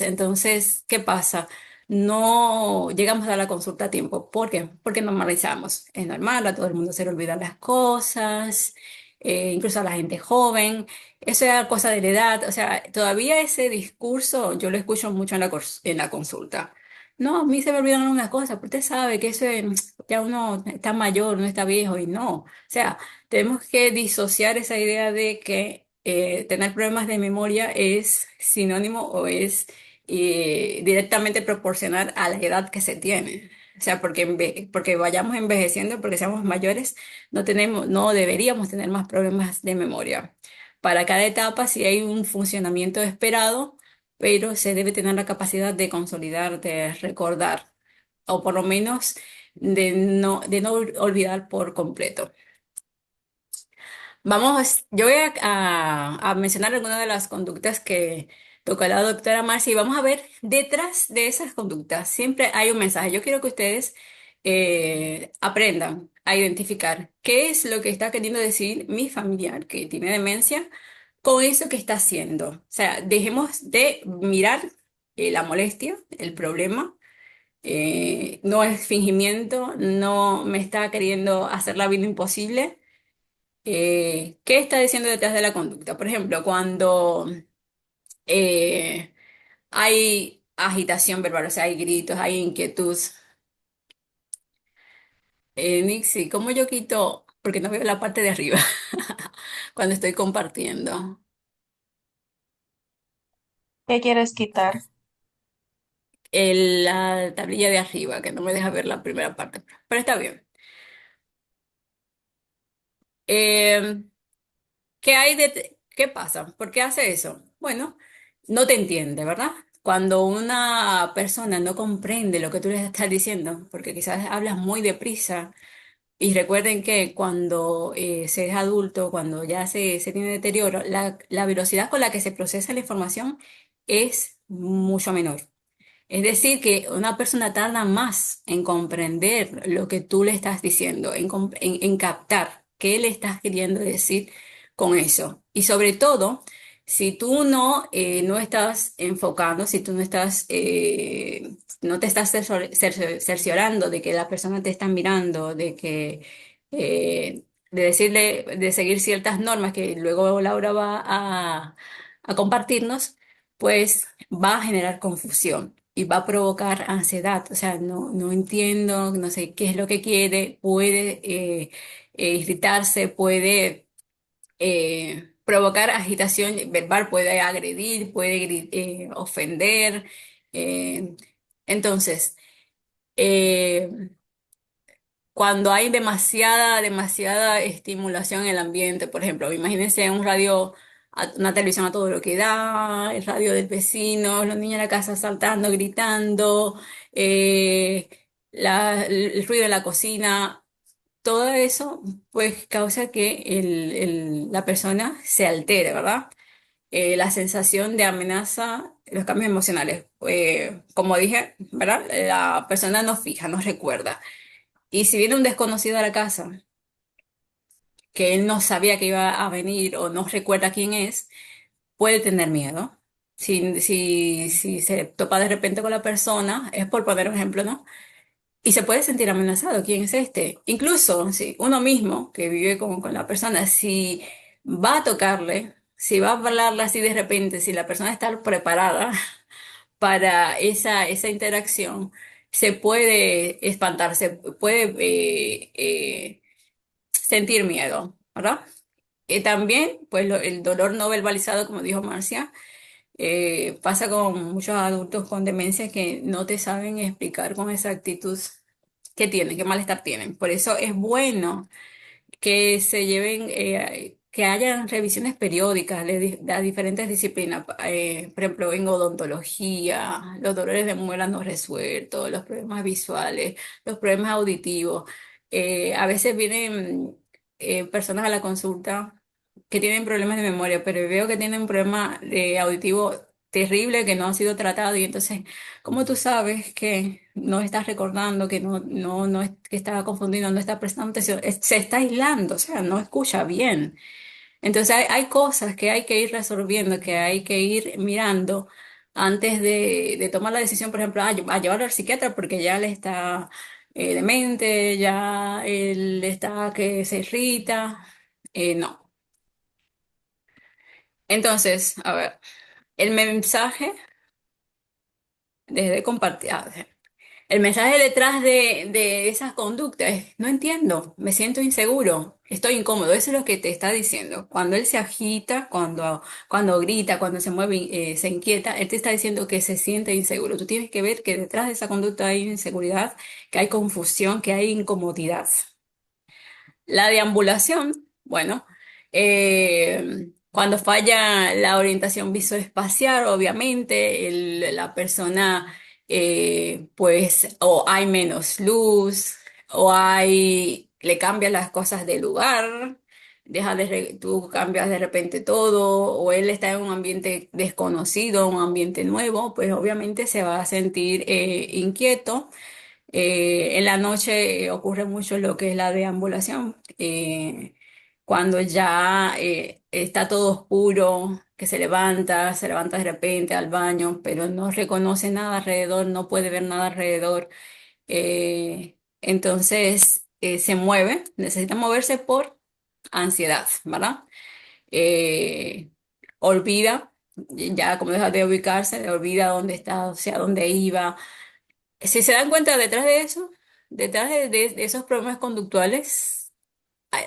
Entonces, ¿qué pasa? No llegamos a la consulta a tiempo. ¿Por qué? Porque normalizamos. Es normal, a todo el mundo se le olvidan las cosas, incluso a la gente joven. Eso es cosa de la edad. O sea, todavía ese discurso yo lo escucho mucho en la consulta. No, a mí se me olvidan algunas cosas, pero usted sabe que eso ya uno está mayor, no está viejo y no. O sea, tenemos que disociar esa idea de que tener problemas de memoria es sinónimo o es directamente proporcional a la edad que se tiene. O sea, porque vayamos envejeciendo, porque seamos mayores, no deberíamos tener más problemas de memoria. Para cada etapa sí hay un funcionamiento esperado, pero se debe tener la capacidad de consolidar, de recordar, o por lo menos de no olvidar por completo. Yo voy a mencionar algunas de las conductas que tocó la doctora Marcia y vamos a ver detrás de esas conductas. Siempre hay un mensaje. Yo quiero que ustedes aprendan a identificar qué es lo que está queriendo decir mi familiar que tiene demencia con eso que está haciendo. O sea, dejemos de mirar la molestia, el problema. No es fingimiento, no me está queriendo hacer la vida imposible. ¿Qué está diciendo detrás de la conducta? Por ejemplo, cuando eh, hay agitación verbal, o sea, hay gritos, hay inquietud. Nixie, ¿cómo yo quito? Porque no veo la parte de arriba cuando estoy compartiendo. ¿Qué quieres quitar? La tablilla de arriba, que no me deja ver la primera parte. Pero está bien. Eh, ¿Qué pasa? ¿Por qué hace eso? Bueno, no te entiende, ¿verdad? Cuando una persona no comprende lo que tú le estás diciendo, porque quizás hablas muy deprisa, y recuerden que cuando se es adulto, cuando ya se tiene deterioro, la velocidad con la que se procesa la información es mucho menor. Es decir, que una persona tarda más en comprender lo que tú le estás diciendo, en captar qué le estás queriendo decir con eso. Y sobre todo, si tú no estás enfocando, si tú no te estás cerciorando de que la persona te está mirando, de decirle, de seguir ciertas normas que luego Laura va a compartirnos, pues va a generar confusión y va a provocar ansiedad. O sea, no entiendo, no sé qué es lo que quiere, puede irritarse, puede provocar agitación verbal, puede agredir, puede ofender. eh, entonces, eh, cuando hay demasiada estimulación en el ambiente, por ejemplo, imagínense un radio, una televisión a todo lo que da, el radio del vecino, los niños en la casa saltando, gritando, el ruido de la cocina. todo eso pues causa que la persona se altere, ¿verdad? La sensación de amenaza, los cambios emocionales. Como dije, ¿verdad? La persona no fija, no recuerda. Y si viene un desconocido a la casa, que él no sabía que iba a venir o no recuerda quién es, puede tener miedo. Si se topa de repente con la persona, es por poner un ejemplo, ¿no? Y se puede sentir amenazado. ¿Quién es este? Incluso si uno mismo que vive con la persona, si va a tocarle, si va a hablarle así de repente, si la persona está preparada para esa interacción, se puede espantar, se puede sentir miedo, ¿verdad? También, pues el dolor no verbalizado, como dijo Marcia, pasa con muchos adultos con demencia que no te saben explicar con exactitud qué tienen, qué malestar tienen. Por eso es bueno que se lleven, que hayan revisiones periódicas de diferentes disciplinas. Por ejemplo, en odontología, los dolores de muela no resueltos, los problemas visuales, los problemas auditivos. A veces vienen personas a la consulta que tienen problemas de memoria, pero veo que tienen un problema de auditivo terrible que no ha sido tratado y entonces, ¿cómo tú sabes que no estás recordando, que no que estaba confundido, no está prestando atención? Se está aislando, o sea, no escucha bien. Entonces hay cosas que hay que ir resolviendo, que hay que ir mirando antes de tomar la decisión, por ejemplo, a llevarlo al psiquiatra porque ya le está demente, ya él está que se irrita. No. Entonces, a ver, el mensaje, desde compartir, el mensaje detrás de esas conductas es, no entiendo, me siento inseguro, estoy incómodo, eso es lo que te está diciendo. Cuando él se agita, cuando grita, cuando se mueve, se inquieta, él te está diciendo que se siente inseguro. Tú tienes que ver que detrás de esa conducta hay inseguridad, que hay confusión, que hay incomodidad. La deambulación, bueno, cuando falla la orientación visoespacial, obviamente, la persona, pues, o hay menos luz, le cambian las cosas de lugar, tú cambias de repente todo, o él está en un ambiente desconocido, un ambiente nuevo, pues obviamente se va a sentir inquieto. En la noche ocurre mucho lo que es la deambulación, cuando ya está todo oscuro, que se levanta de repente al baño, pero no reconoce nada alrededor, no puede ver nada alrededor. Entonces se mueve, necesita moverse por ansiedad, ¿verdad? Eh, olvida, ya como deja de ubicarse, olvida dónde está, o sea, dónde iba. Si se dan cuenta detrás de eso, detrás de esos problemas conductuales,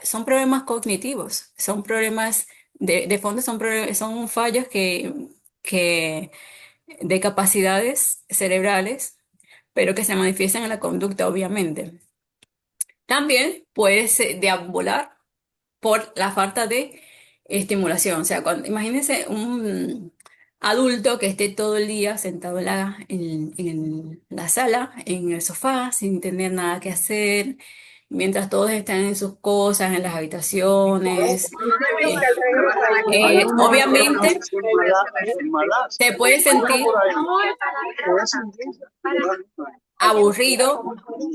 son problemas cognitivos, son problemas de fondo, son fallos que de capacidades cerebrales, pero que se manifiestan en la conducta, obviamente. También puedes deambular por la falta de estimulación. O sea, imagínense un adulto que esté todo el día sentado en la sala, en el sofá, sin tener nada que hacer, mientras todos están en sus cosas, en las habitaciones. Eh, Obviamente se puede sentir aburrido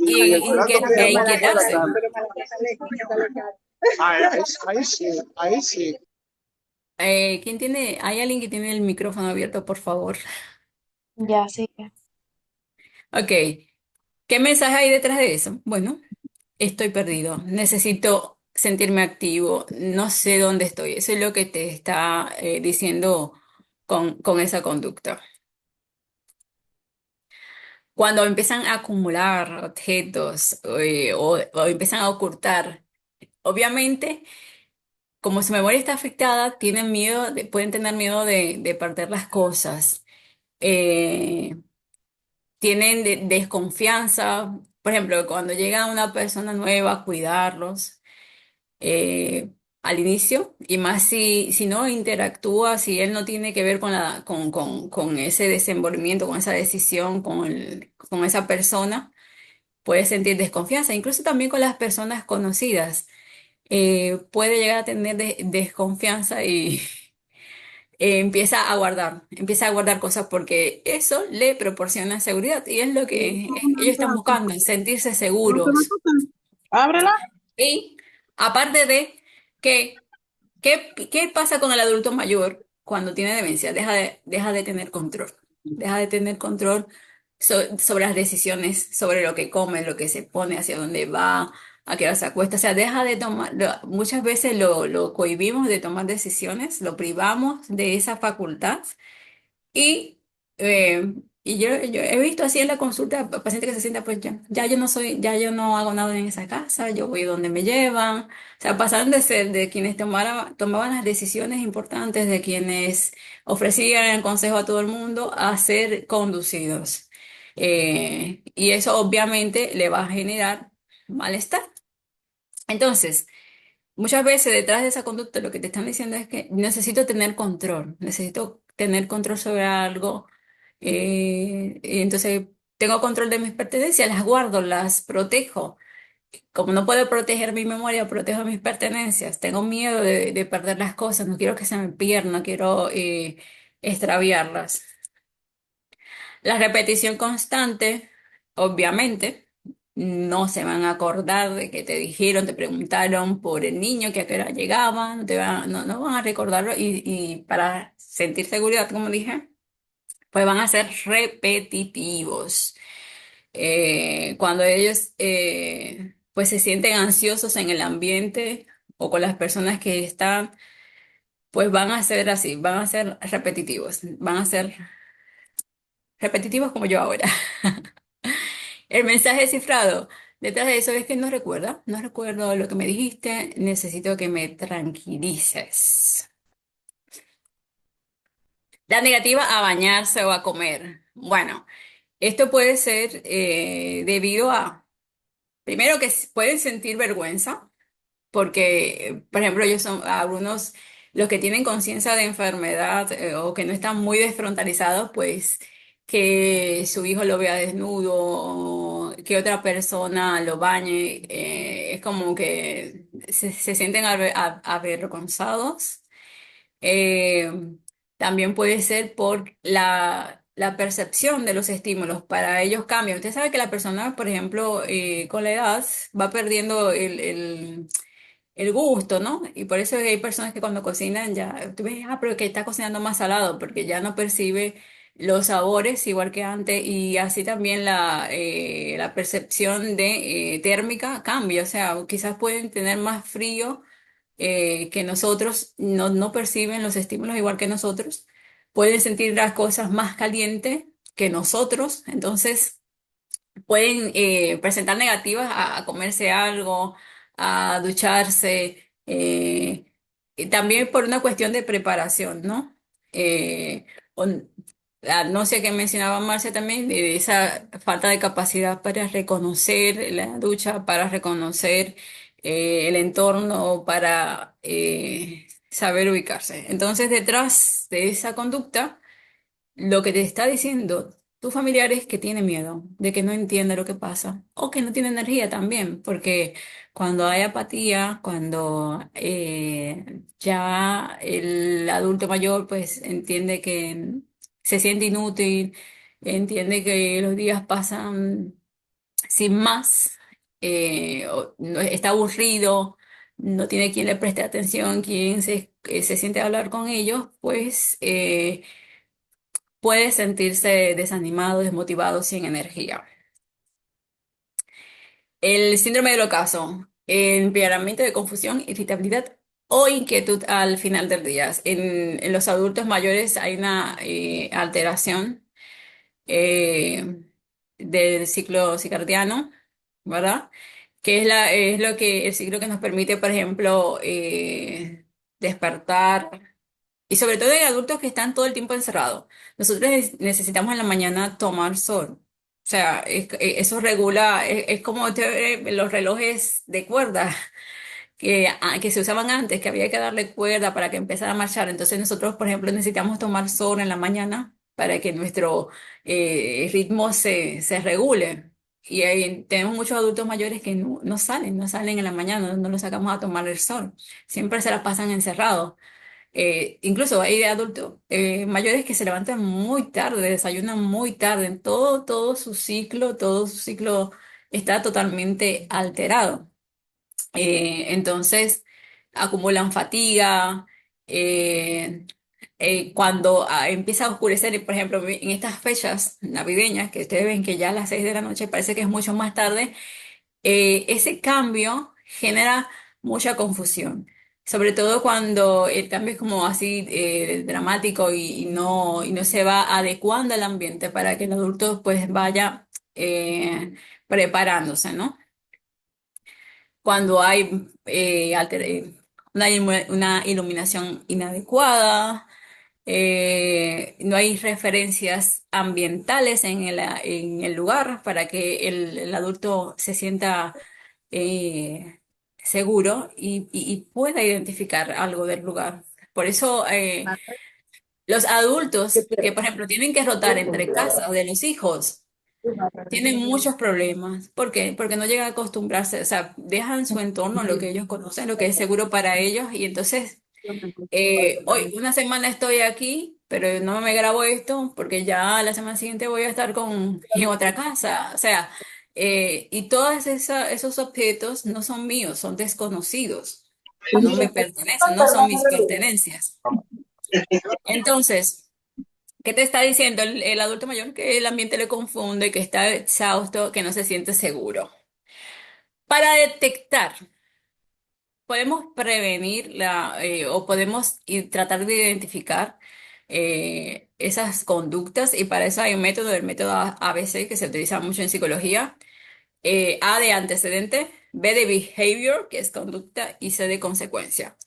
e inquietarse. ¿Hay alguien que tiene el micrófono abierto, por favor? Ya, sí. Ok, ¿qué mensaje hay detrás de eso? Bueno, estoy perdido, necesito sentirme activo, no sé dónde estoy. Eso es lo que te está diciendo con esa conducta. Cuando empiezan a acumular objetos o empiezan a ocultar, obviamente, como su memoria está afectada, tienen miedo, pueden tener miedo de perder las cosas. Eh, Tienen desconfianza. Por ejemplo, cuando llega una persona nueva a cuidarlos al inicio, y más si no interactúa, si él no tiene que ver con ese desenvolvimiento, con esa decisión, con esa persona, puede sentir desconfianza, incluso también con las personas conocidas. Puede llegar a tener desconfianza y empieza a guardar cosas porque eso le proporciona seguridad y es lo Y que eso es una ellos están práctica. buscando, sentirse No se va a seguros. tocar. Ábrela. Y aparte de que, ¿qué pasa con el adulto mayor cuando tiene demencia? Deja de tener control. Deja de tener control sobre las decisiones, sobre lo que come, lo que se pone, hacia dónde va, a qué hora se acuesta. O sea, deja de tomar, muchas veces lo cohibimos de tomar decisiones, lo privamos de esa facultad y, yo he visto así en la consulta pacientes que se sientan, pues ya yo no soy, ya yo no hago nada en esa casa, yo voy donde me llevan. O sea, pasaron de ser de quienes tomaban las decisiones importantes, de quienes ofrecían el consejo a todo el mundo, a ser conducidos. Y eso obviamente le va a generar malestar. Entonces, muchas veces detrás de esa conducta lo que te están diciendo es que necesito tener control sobre algo, y entonces tengo control de mis pertenencias, las guardo, las protejo. Como no puedo proteger mi memoria, protejo mis pertenencias. Tengo miedo de perder las cosas, no quiero que se me pierdan, no quiero extraviarlas. La repetición constante, obviamente, no se van a acordar de que te dijeron, te preguntaron por el niño que a qué hora llegaba, no van a recordarlo y para sentir seguridad, como dije, pues van a ser repetitivos. Cuando ellos pues se sienten ansiosos en el ambiente o con las personas que están, pues van a ser así, van a ser repetitivos como yo ahora. El mensaje cifrado. Detrás de eso es que no recuerdo lo que me dijiste, necesito que me tranquilices. La negativa a bañarse o a comer. Bueno, esto puede ser debido a, primero que pueden sentir vergüenza, porque, por ejemplo, ellos son algunos, los que tienen conciencia de enfermedad o que no están muy desfrontalizados, pues que su hijo lo vea desnudo, o que otra persona lo bañe, es como que se sienten avergonzados. Eh, También puede ser por la percepción de los estímulos. Para ellos cambian. Usted sabe que la persona, por ejemplo, con la edad va perdiendo el gusto, ¿no? Y por eso hay personas que cuando cocinan ya, tú ves, pero que está cocinando más salado, porque ya no percibe los sabores igual que antes, y así también la percepción de térmica cambia, o sea, quizás pueden tener más frío que nosotros, no perciben los estímulos igual que nosotros, pueden sentir las cosas más calientes que nosotros, entonces pueden presentar negativas a comerse algo, a ducharse, y también por una cuestión de preparación, ¿no? O la náusea que mencionaba Marcia también, de esa falta de capacidad para reconocer la ducha, para reconocer el entorno, para saber ubicarse. Entonces, detrás de esa conducta, lo que te está diciendo tu familiar es que tiene miedo, de que no entiende lo que pasa, o que no tiene energía también, porque cuando hay apatía, cuando ya el adulto mayor pues entiende que se siente inútil, entiende que los días pasan sin más, está aburrido, no tiene quien le preste atención, quien se siente a hablar con ellos, pues puede sentirse desanimado, desmotivado, sin energía. El síndrome del ocaso, empeoramiento de confusión, irritabilidad o inquietud al final del día. En los adultos mayores hay una alteración eh, del ciclo circadiano, ¿verdad? Que es lo que el ciclo que nos permite, por ejemplo, despertar. Y sobre todo en adultos que están todo el tiempo encerrados. Nosotros necesitamos en la mañana tomar sol. O sea, eso regula, es como los relojes de cuerda que se usaban antes, que había que darle cuerda para que empezara a marchar. Entonces nosotros, por ejemplo, necesitamos tomar sol en la mañana para que nuestro ritmo se regule. Y tenemos muchos adultos mayores que no salen en la mañana, no los sacamos a tomar el sol. Siempre se la pasan encerrados. Incluso hay de adultos mayores que se levantan muy tarde, desayunan muy tarde. Todo su ciclo está totalmente alterado. Entonces acumulan fatiga. eh, Cuando empieza a oscurecer, por ejemplo, en estas fechas navideñas, que ustedes ven que ya a las 6 de la noche parece que es mucho más tarde, ese cambio genera mucha confusión. Sobre todo cuando el cambio es como así dramático y no se va adecuando al ambiente para que el adulto pues vaya preparándose, ¿no? Cuando hay una iluminación inadecuada, no hay referencias ambientales en el lugar para que el adulto se sienta eh, seguro y pueda identificar algo del lugar. Por eso, los adultos que, por ejemplo, tienen que rotar entre casas de los hijos, tienen muchos problemas. ¿Por qué? Porque no llegan a acostumbrarse, o sea, dejan su entorno, lo que ellos conocen, lo que es seguro para ellos, y entonces hoy una semana estoy aquí, pero no me grabo esto porque ya la semana siguiente voy a estar en otra casa. O sea, y todos esos objetos no son míos, son desconocidos, no me pertenecen, no son mis pertenencias. Entonces, ¿qué te está diciendo el adulto mayor? Que el ambiente le confunde, que está exhausto, que no se siente seguro. Para detectar podemos prevenir o podemos tratar de identificar esas conductas y para eso hay un método, el método ABC que se utiliza mucho en psicología. A de antecedente, B de behavior, que es conducta, y C de consecuencia.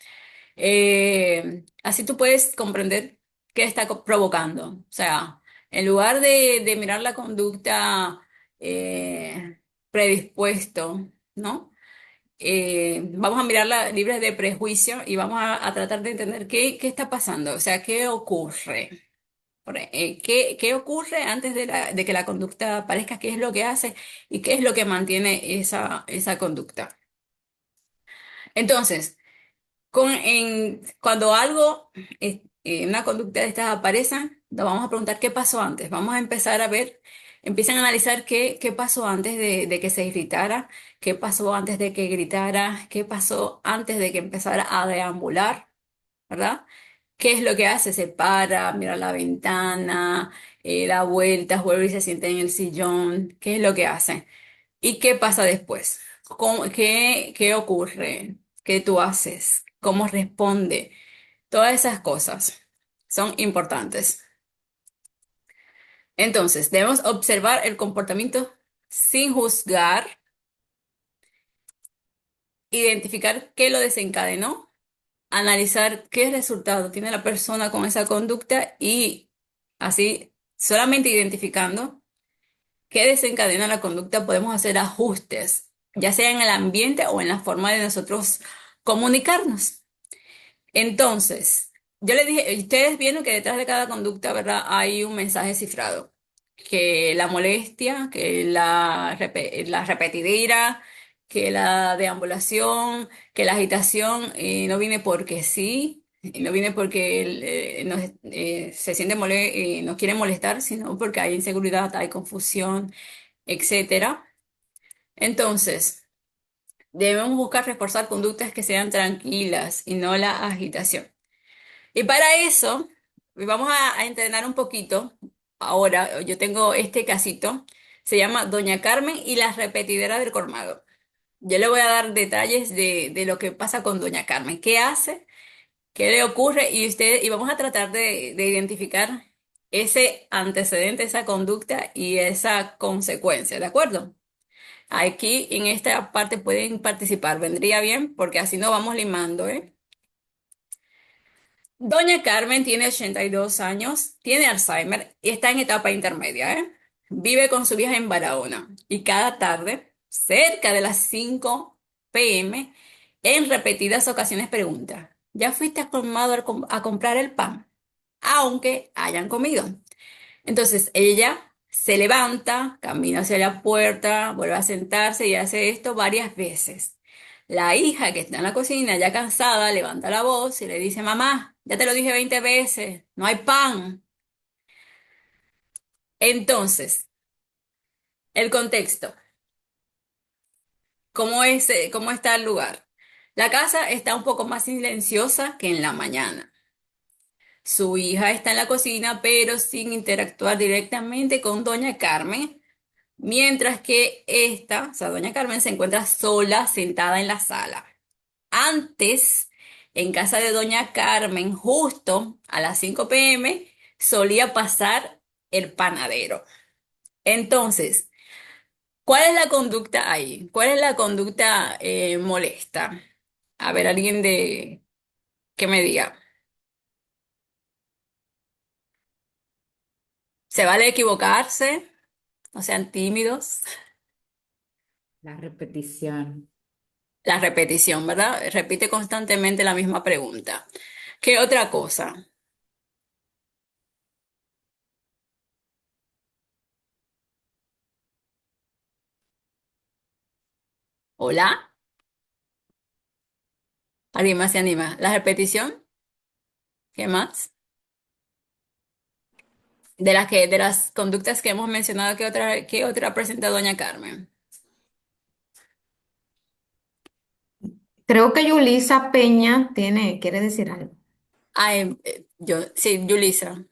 Así tú puedes comprender qué está provocando. O sea, en lugar de mirar la conducta predispuesto, ¿no? Vamos a mirarla libre de prejuicio y vamos a tratar de entender qué está pasando, o sea, qué ocurre. ¿Qué ocurre antes de que la conducta aparezca? ¿Qué es lo que hace y qué es lo que mantiene esa conducta? Entonces, cuando algo, una conducta de estas aparece, nos vamos a preguntar qué pasó antes. Vamos a empezar a ver, empiezan a analizar qué pasó antes de que se irritara, qué pasó antes de que gritara, qué pasó antes de que empezara a deambular, ¿verdad? ¿Qué es lo que hace? Se para, mira la ventana, da vueltas, vuelve y se sienta en el sillón. ¿Qué es lo que hace? ¿Y qué pasa después? ¿Qué ocurre? ¿Qué tú haces? ¿Cómo responde? Todas esas cosas son importantes. Entonces, debemos observar el comportamiento sin juzgar, identificar qué lo desencadenó, analizar qué resultado tiene la persona con esa conducta y así, solamente identificando qué desencadena la conducta, podemos hacer ajustes, ya sea en el ambiente o en la forma de nosotros comunicarnos. Entonces, yo les dije, ustedes vieron que detrás de cada conducta, ¿verdad? Hay un mensaje cifrado, que la molestia, que la repetidera, que la deambulación, que la agitación no viene porque sí, y no viene porque él, se siente nos quiere molestar, sino porque hay inseguridad, hay confusión, etcétera. Entonces, debemos buscar reforzar conductas que sean tranquilas y no la agitación. Y para eso, vamos a entrenar un poquito. Ahora, yo tengo este casito, se llama Doña Carmen y la repetidera del colmado. Yo le voy a dar detalles de lo que pasa con Doña Carmen, qué hace, qué le ocurre y vamos a tratar de identificar ese antecedente, esa conducta y esa consecuencia, ¿de acuerdo? Aquí en esta parte pueden participar, vendría bien porque así no vamos limando, ¿eh? Doña Carmen tiene 82 años, tiene Alzheimer y está en etapa intermedia, ¿eh? Vive con su vieja en Barahona y cada tarde, cerca de las 5 p.m., en repetidas ocasiones pregunta, ¿ya fuiste a colmado a comprar el pan? Aunque hayan comido. Entonces ella se levanta, camina hacia la puerta, vuelve a sentarse y hace esto varias veces. La hija que está en la cocina, ya cansada, levanta la voz y le dice, mamá, ya te lo dije 20 veces, no hay pan. Entonces, el contexto, cómo está el lugar? La casa está un poco más silenciosa que en la mañana. Su hija está en la cocina, pero sin interactuar directamente con doña Carmen, mientras que esta, o sea, doña Carmen, se encuentra sola sentada en la sala. Antes, en casa de doña Carmen, justo a las 5 p.m., solía pasar el panadero. Entonces, ¿cuál es la conducta ahí? ¿Cuál es la conducta molesta? A ver, alguien de que me diga. ¿Se vale equivocarse? No sean tímidos. La repetición. La repetición, ¿verdad? Repite constantemente la misma pregunta. ¿Qué otra cosa? ¿Hola? ¿Alguien más se anima? ¿La repetición? ¿Qué más? De las conductas que hemos mencionado, ¿qué otra presenta doña Carmen? Creo que Yulisa Peña quiere decir algo. Sí, Yulisa.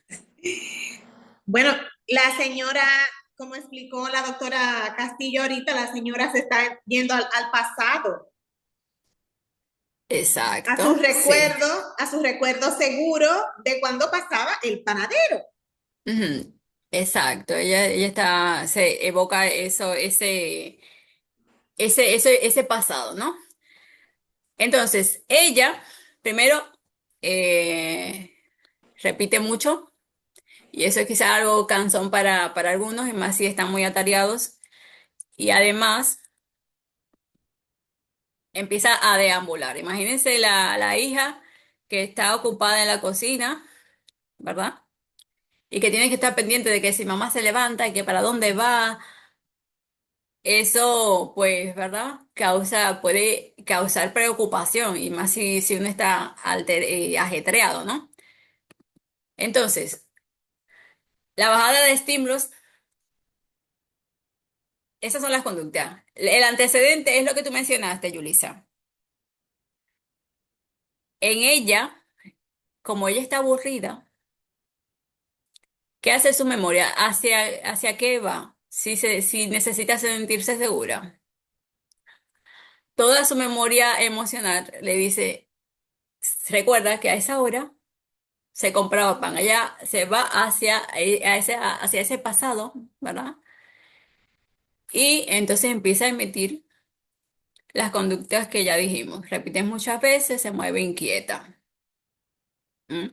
Bueno, la señora, como explicó la doctora Castillo ahorita, la señora se está yendo al pasado, Exacto, sí. a su recuerdo seguro de cuando pasaba el panadero. Ujú, exacto. Se evoca ese pasado, ¿no? Entonces, ella, primero, eh, repite mucho, y eso es quizá algo cansón para algunos, y más si están muy atareados. Y además, empieza a deambular. Imagínense la hija que está ocupada en la cocina, ¿verdad? Y que tiene que estar pendiente de que si mamá se levanta y que para dónde va. Eso, pues, ¿verdad? Puede causar preocupación, y más si uno está ajetreado, ¿no? Entonces, la bajada de estímulos, esas son las conductas. El antecedente es lo que tú mencionaste, Yulisa. En ella, como ella está aburrida, ¿qué hace su memoria? ¿Hacia qué va? Si necesita sentirse segura. Toda su memoria emocional le dice, recuerda que a esa hora se compraba pan. Allá se va hacia ese pasado, ¿verdad? Y entonces empieza a emitir las conductas que ya dijimos. Repite muchas veces, se mueve inquieta. ¿Mm?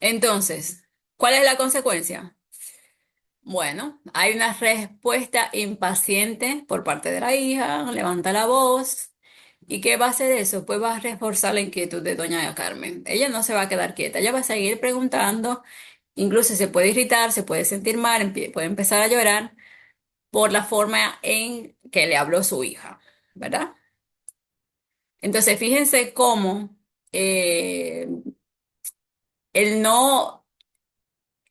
Entonces, ¿cuál es la consecuencia? Bueno, hay una respuesta impaciente por parte de la hija, levanta la voz. ¿Y qué va a hacer eso? Pues va a reforzar la inquietud de doña Carmen. Ella no se va a quedar quieta, ella va a seguir preguntando. Incluso se puede irritar, se puede sentir mal, puede empezar a llorar por la forma en que le habló su hija, ¿verdad? Entonces, fíjense cómo eh, el no,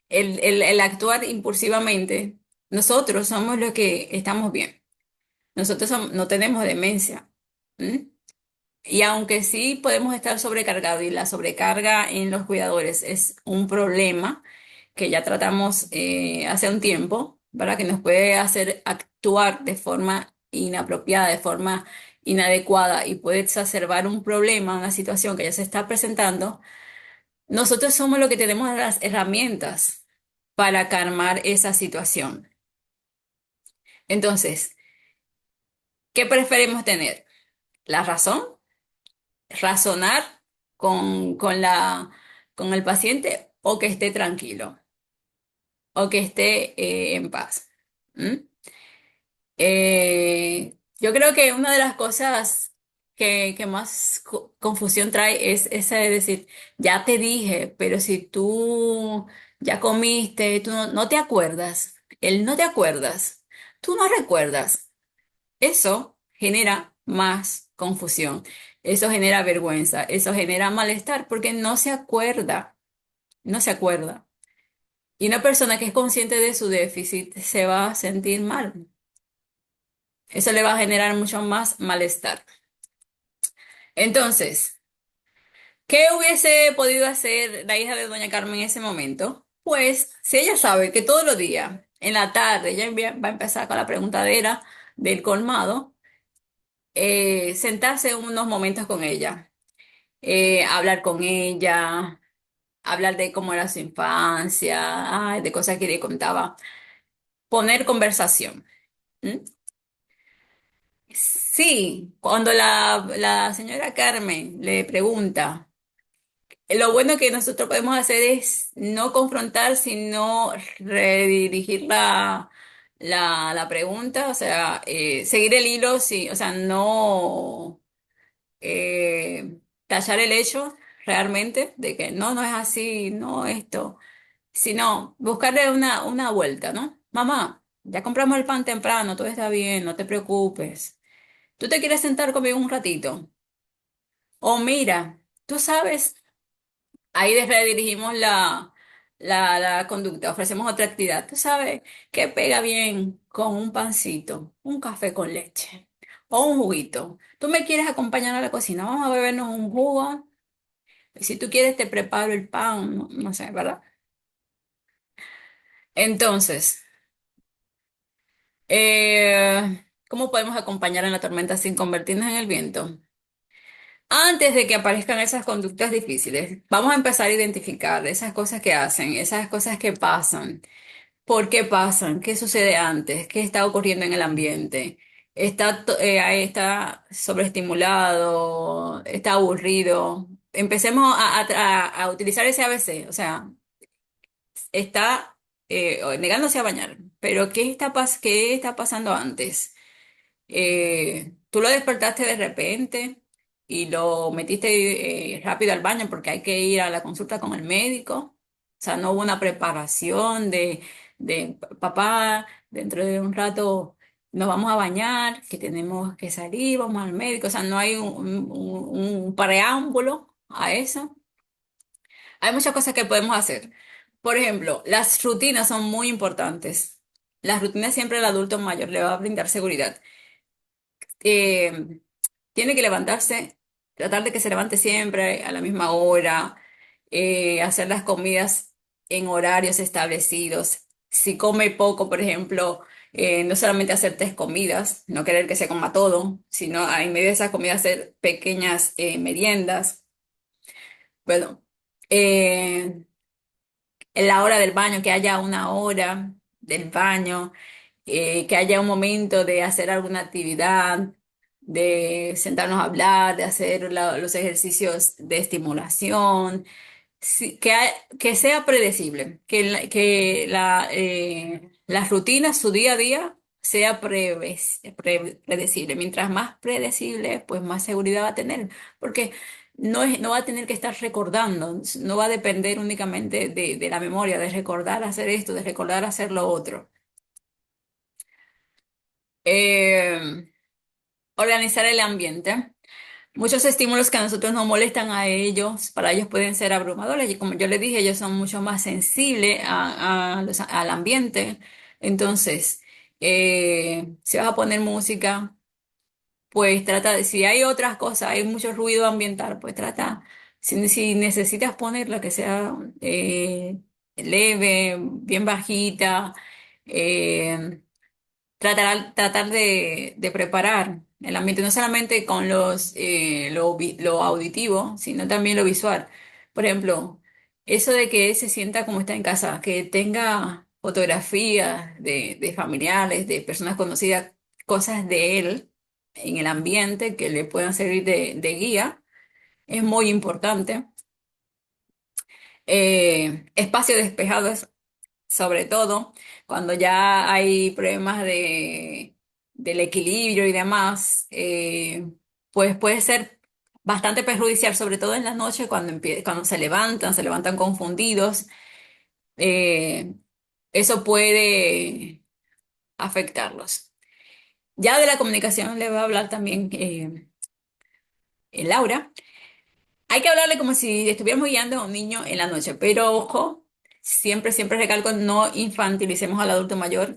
el actuar impulsivamente, nosotros somos los que estamos bien. Nosotros no tenemos demencia. ¿M? Y aunque sí podemos estar sobrecargados, y la sobrecarga en los cuidadores es un problema que ya tratamos hace un tiempo, ¿verdad? Que nos puede hacer actuar de forma inapropiada, de forma inadecuada, y puede exacerbar un problema, una situación que ya se está presentando. Nosotros somos los que tenemos las herramientas para calmar esa situación. Entonces, ¿qué preferimos tener? ¿La razón? ¿Razonar con el paciente, o que esté tranquilo, o que esté en paz? ¿Mm? Yo creo que una de las cosas que más confusión trae es esa de decir, ya te dije, pero si tú ya comiste, tú no te acuerdas, él no te acuerdas, tú no recuerdas. Eso genera más confusión, eso genera vergüenza, eso genera malestar porque no se acuerda, no se acuerda. Y una persona que es consciente de su déficit se va a sentir mal. Eso le va a generar mucho más malestar. Entonces, ¿qué hubiese podido hacer la hija de doña Carmen en ese momento? Pues, si ella sabe que todos los días, en la tarde, ella va a empezar con la preguntadera del colmado, sentarse unos momentos con ella, hablar con ella, hablar de cómo era su infancia, ay, de cosas que le contaba, poner conversación. ¿M? Sí, cuando la señora Carmen le pregunta, lo bueno que nosotros podemos hacer es no confrontar, sino redirigir la pregunta, o sea, seguir el hilo, sí, o sea, no tallar el hecho realmente de que no es así, no esto, sino buscarle una vuelta, ¿no? Mamá, ya compramos el pan temprano, todo está bien, no te preocupes. ¿Tú te quieres sentar conmigo un ratito? O mira, tú sabes. Ahí redirigimos la conducta, ofrecemos otra actividad. ¿Tú sabes qué pega bien con un pancito, un café con leche o un juguito? ¿Tú me quieres acompañar a la cocina? Vamos a bebernos un jugo. Si tú quieres, te preparo el pan, no sé, ¿verdad? Entonces, ¿cómo podemos acompañar en la tormenta sin convertirnos en el viento? Antes de que aparezcan esas conductas difíciles, vamos a empezar a identificar esas cosas que hacen, esas cosas que pasan. ¿Por qué pasan? ¿Qué sucede antes? ¿Qué está ocurriendo en el ambiente? Ahí está sobreestimulado? ¿Está aburrido? Empecemos a utilizar ese ABC. O sea, está negándose a bañar. Pero qué está pasando antes? Tú lo despertaste de repente y lo metiste rápido al baño porque hay que ir a la consulta con el médico. O sea, no hubo una preparación de papá, dentro de un rato nos vamos a bañar, que tenemos que salir, vamos al médico. O sea, no hay un preámbulo a eso. Hay muchas cosas que podemos hacer. Por ejemplo, las rutinas son muy importantes. Las rutinas siempre al adulto mayor le va a brindar seguridad. eh, Tiene que levantarse, tratar de que se levante siempre a la misma hora, hacer las comidas en horarios establecidos. Si come poco, por ejemplo, no solamente hacer tres comidas, no querer que se coma todo, sino en medio de esas comidas hacer pequeñas meriendas. Bueno, eh, en la hora del baño, que haya una hora del baño, que haya un momento de hacer alguna actividad, de sentarnos a hablar, de hacer los ejercicios de estimulación, sí, que sea predecible, las rutinas, su día a día, sea predecible. Mientras más predecible, pues más seguridad va a tener, porque no va a tener que estar recordando, no va a depender únicamente de la memoria, de recordar hacer esto, de recordar hacer lo otro. Eh, Organizar el ambiente. Muchos estímulos que a nosotros nos molestan a ellos, para ellos pueden ser abrumadores. Y como yo les dije, ellos son mucho más sensibles al ambiente. Entonces, si vas a poner música, pues trata de, si hay otras cosas, hay mucho ruido ambiental, pues trata, si necesitas ponerla que sea leve, bien bajita. eh, tratar de preparar el ambiente, no solamente con lo auditivo, sino también lo visual. Por ejemplo, eso de que él se sienta como está en casa, que tenga fotografías de familiares, de personas conocidas, cosas de él en el ambiente que le puedan servir de guía, es muy importante. Espacio despejado, sobre todo cuando ya hay problemas del equilibrio y demás, pues puede ser bastante perjudicial, sobre todo en la noche cuando se levantan confundidos. eh, eso puede afectarlos. Ya de la comunicación le voy a hablar también Laura. Hay que hablarle como si estuviéramos guiando a un niño en la noche, pero ojo, siempre recalco, no infantilicemos al adulto mayor.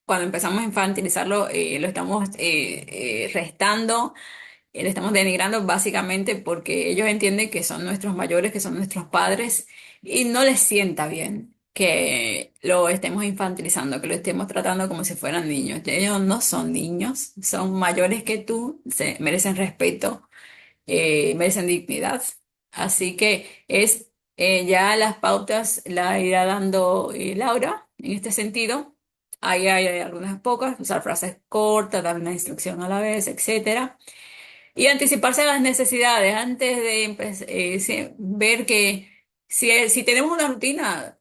Cuando empezamos a infantilizarlo, lo estamos restando, le estamos denigrando básicamente porque ellos entienden que son nuestros mayores, que son nuestros padres, y no les sienta bien que lo estemos infantilizando, que lo estemos tratando como si fueran niños. Ellos no son niños, son mayores que tú, se merecen respeto, merecen dignidad. Así que es ya las pautas la irá dando Laura en este sentido. Ahí hay algunas pocas, usar frases cortas, dar una instrucción a la vez, etcétera. Y anticiparse a las necesidades antes de ver que si tenemos una rutina,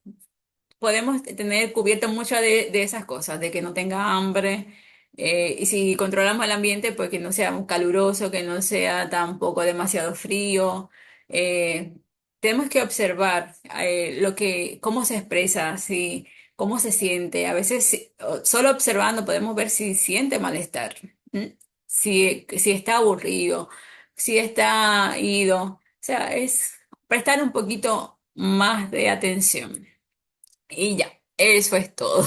podemos tener cubierto muchas de esas cosas, de que no tenga hambre, y si controlamos el ambiente, pues que no sea muy caluroso, que no sea tampoco demasiado frío. eh, Tenemos que observar cómo se expresa, si, cómo se siente. A veces solo observando podemos ver si siente malestar, ¿m? Si está aburrido, si está ido. O sea, es prestar un poquito más de atención. Y ya, eso es todo.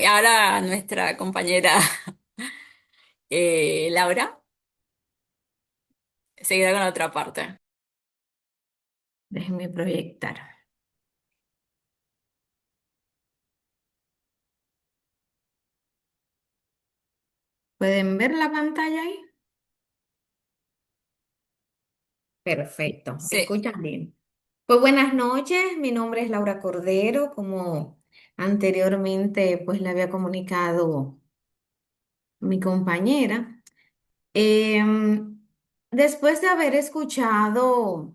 Ahora nuestra compañera Laura seguirá con la otra parte. Déjenme proyectar. ¿Pueden ver la pantalla ahí? Perfecto, ¿me Sí, escuchan bien? Pues buenas noches, mi nombre es Laura Cordero, como anteriormente pues le había comunicado mi compañera. Em, Después de haber escuchado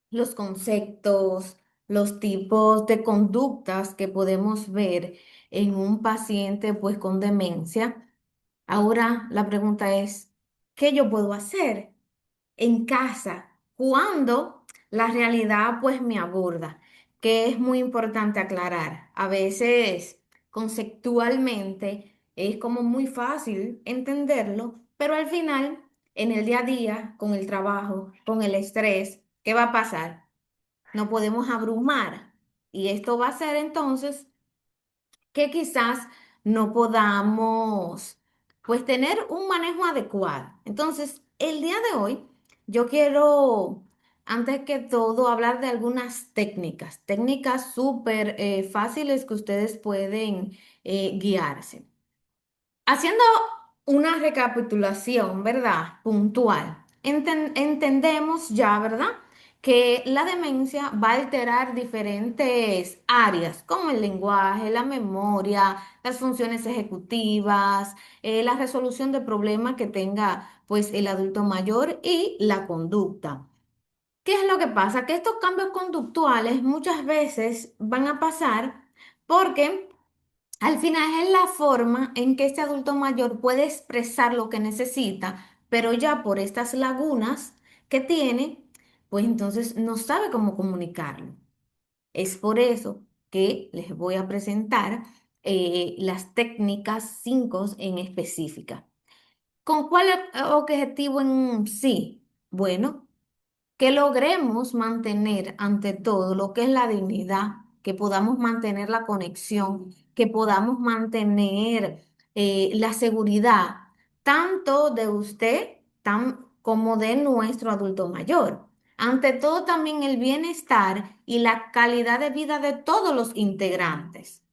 los conceptos, los tipos de conductas que podemos ver en un paciente pues con demencia, ahora la pregunta es, ¿qué yo puedo hacer en casa cuando la realidad pues me aborda? Que es muy importante aclarar. A veces conceptualmente es como muy fácil entenderlo, pero al final en el día a día, con el trabajo, con el estrés, ¿qué va a pasar? No podemos abrumar y esto va a ser entonces que quizás no podamos pues tener un manejo adecuado. Entonces, el día de hoy yo quiero, antes que todo, hablar de algunas técnicas súper fáciles que ustedes pueden guiarse. Haciendo una recapitulación, ¿verdad? Puntual. Entendemos ya, ¿verdad? Que la demencia va a alterar diferentes áreas, como el lenguaje, la memoria, las funciones ejecutivas, la resolución de problemas que tenga, pues, el adulto mayor y la conducta. ¿Qué es lo que pasa? Que estos cambios conductuales muchas veces van a pasar porque al final es la forma en que este adulto mayor puede expresar lo que necesita, pero ya por estas lagunas que tiene, pues entonces no sabe cómo comunicarlo. Es por eso que les voy a presentar las técnicas 5 en específica. ¿Con cuál objetivo en sí? Bueno, que logremos mantener ante todo lo que es la dignidad, que podamos mantener la conexión, que podamos mantener la seguridad, tanto de usted como de nuestro adulto mayor. Ante todo también el bienestar y la calidad de vida de todos los integrantes.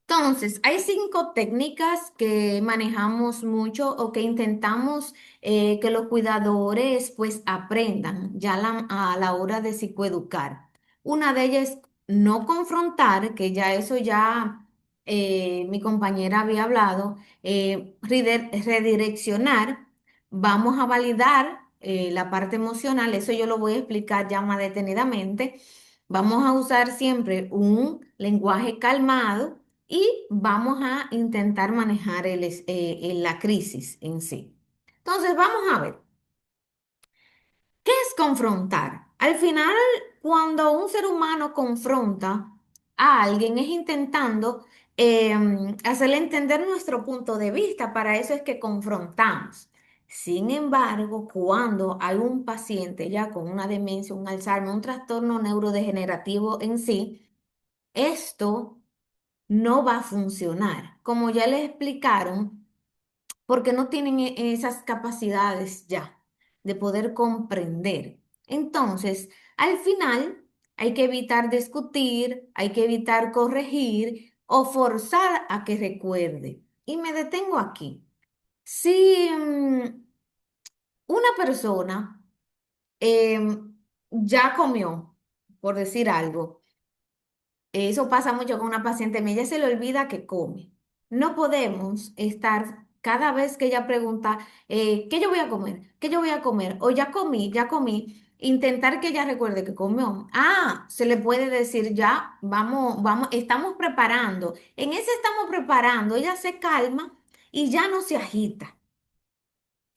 Entonces, hay 5 técnicas que manejamos mucho o que intentamos que los cuidadores pues aprendan ya a la hora de psicoeducar. Una de ellas es no confrontar, que ya eso ya mi compañera había hablado, redireccionar, vamos a validar la parte emocional, eso yo lo voy a explicar ya más detenidamente. Vamos a usar siempre un lenguaje calmado y vamos a intentar manejar la crisis en sí. Entonces, vamos a ver, ¿qué es confrontar? Al final, cuando un ser humano confronta a alguien, es intentando hacerle entender nuestro punto de vista. Para eso es que confrontamos. Sin embargo, cuando hay un paciente ya con una demencia, un Alzheimer, un trastorno neurodegenerativo en sí, esto no va a funcionar. Como ya les explicaron, porque no tienen esas capacidades ya de poder comprender. Entonces, al final, hay que evitar discutir, hay que evitar corregir o forzar a que recuerde. Y me detengo aquí. Si una persona ya comió, por decir algo, eso pasa mucho con una paciente mía, ella se le olvida que come. No podemos estar cada vez que ella pregunta, ¿qué yo voy a comer? ¿Qué yo voy a comer? O ya comí, intentar que ella recuerde que comió. Ah, se le puede decir ya, vamos, estamos preparando. En ese estamos preparando, ella se calma y ya no se agita.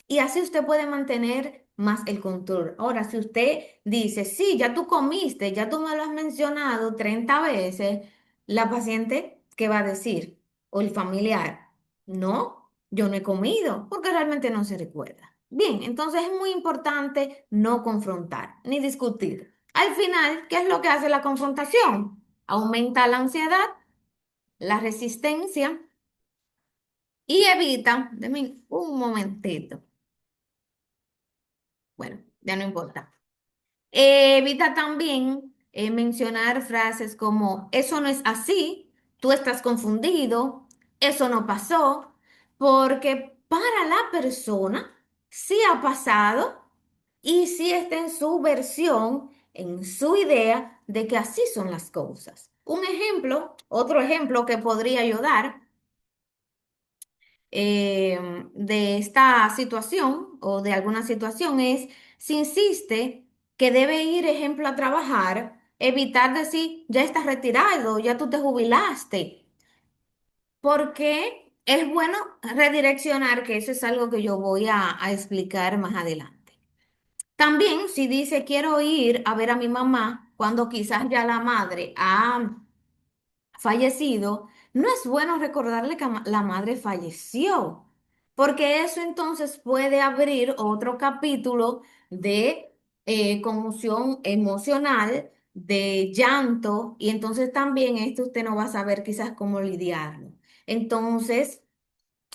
Y así usted puede mantener más el control. Ahora, si usted dice, sí, ya tú comiste, ya tú me lo has mencionado 30 veces, la paciente, ¿qué va a decir? O el familiar, no, yo no he comido, porque realmente no se recuerda. Bien, entonces es muy importante no confrontar ni discutir. Al final, ¿qué es lo que hace la confrontación? Aumenta la ansiedad, la resistencia y evita, denme un momentito. Bueno, ya no importa. Evita también mencionar frases como, eso no es así, tú estás confundido, eso no pasó, porque para la persona sí ha pasado y sí está en su versión, en su idea de que así son las cosas. Un ejemplo, otro ejemplo que podría yo dar de esta situación o de alguna situación es, si insiste que debe ir, ejemplo, a trabajar, evitar decir, ya estás retirado, ya tú te jubilaste, porque es bueno redireccionar, que eso es algo que yo voy a explicar más adelante. También si dice, quiero ir a ver a mi mamá, cuando quizás ya la madre ha fallecido, no es bueno recordarle que la madre falleció, porque eso entonces puede abrir otro capítulo de conmoción emocional, de llanto, y entonces también esto usted no va a saber quizás cómo lidiarlo. Entonces,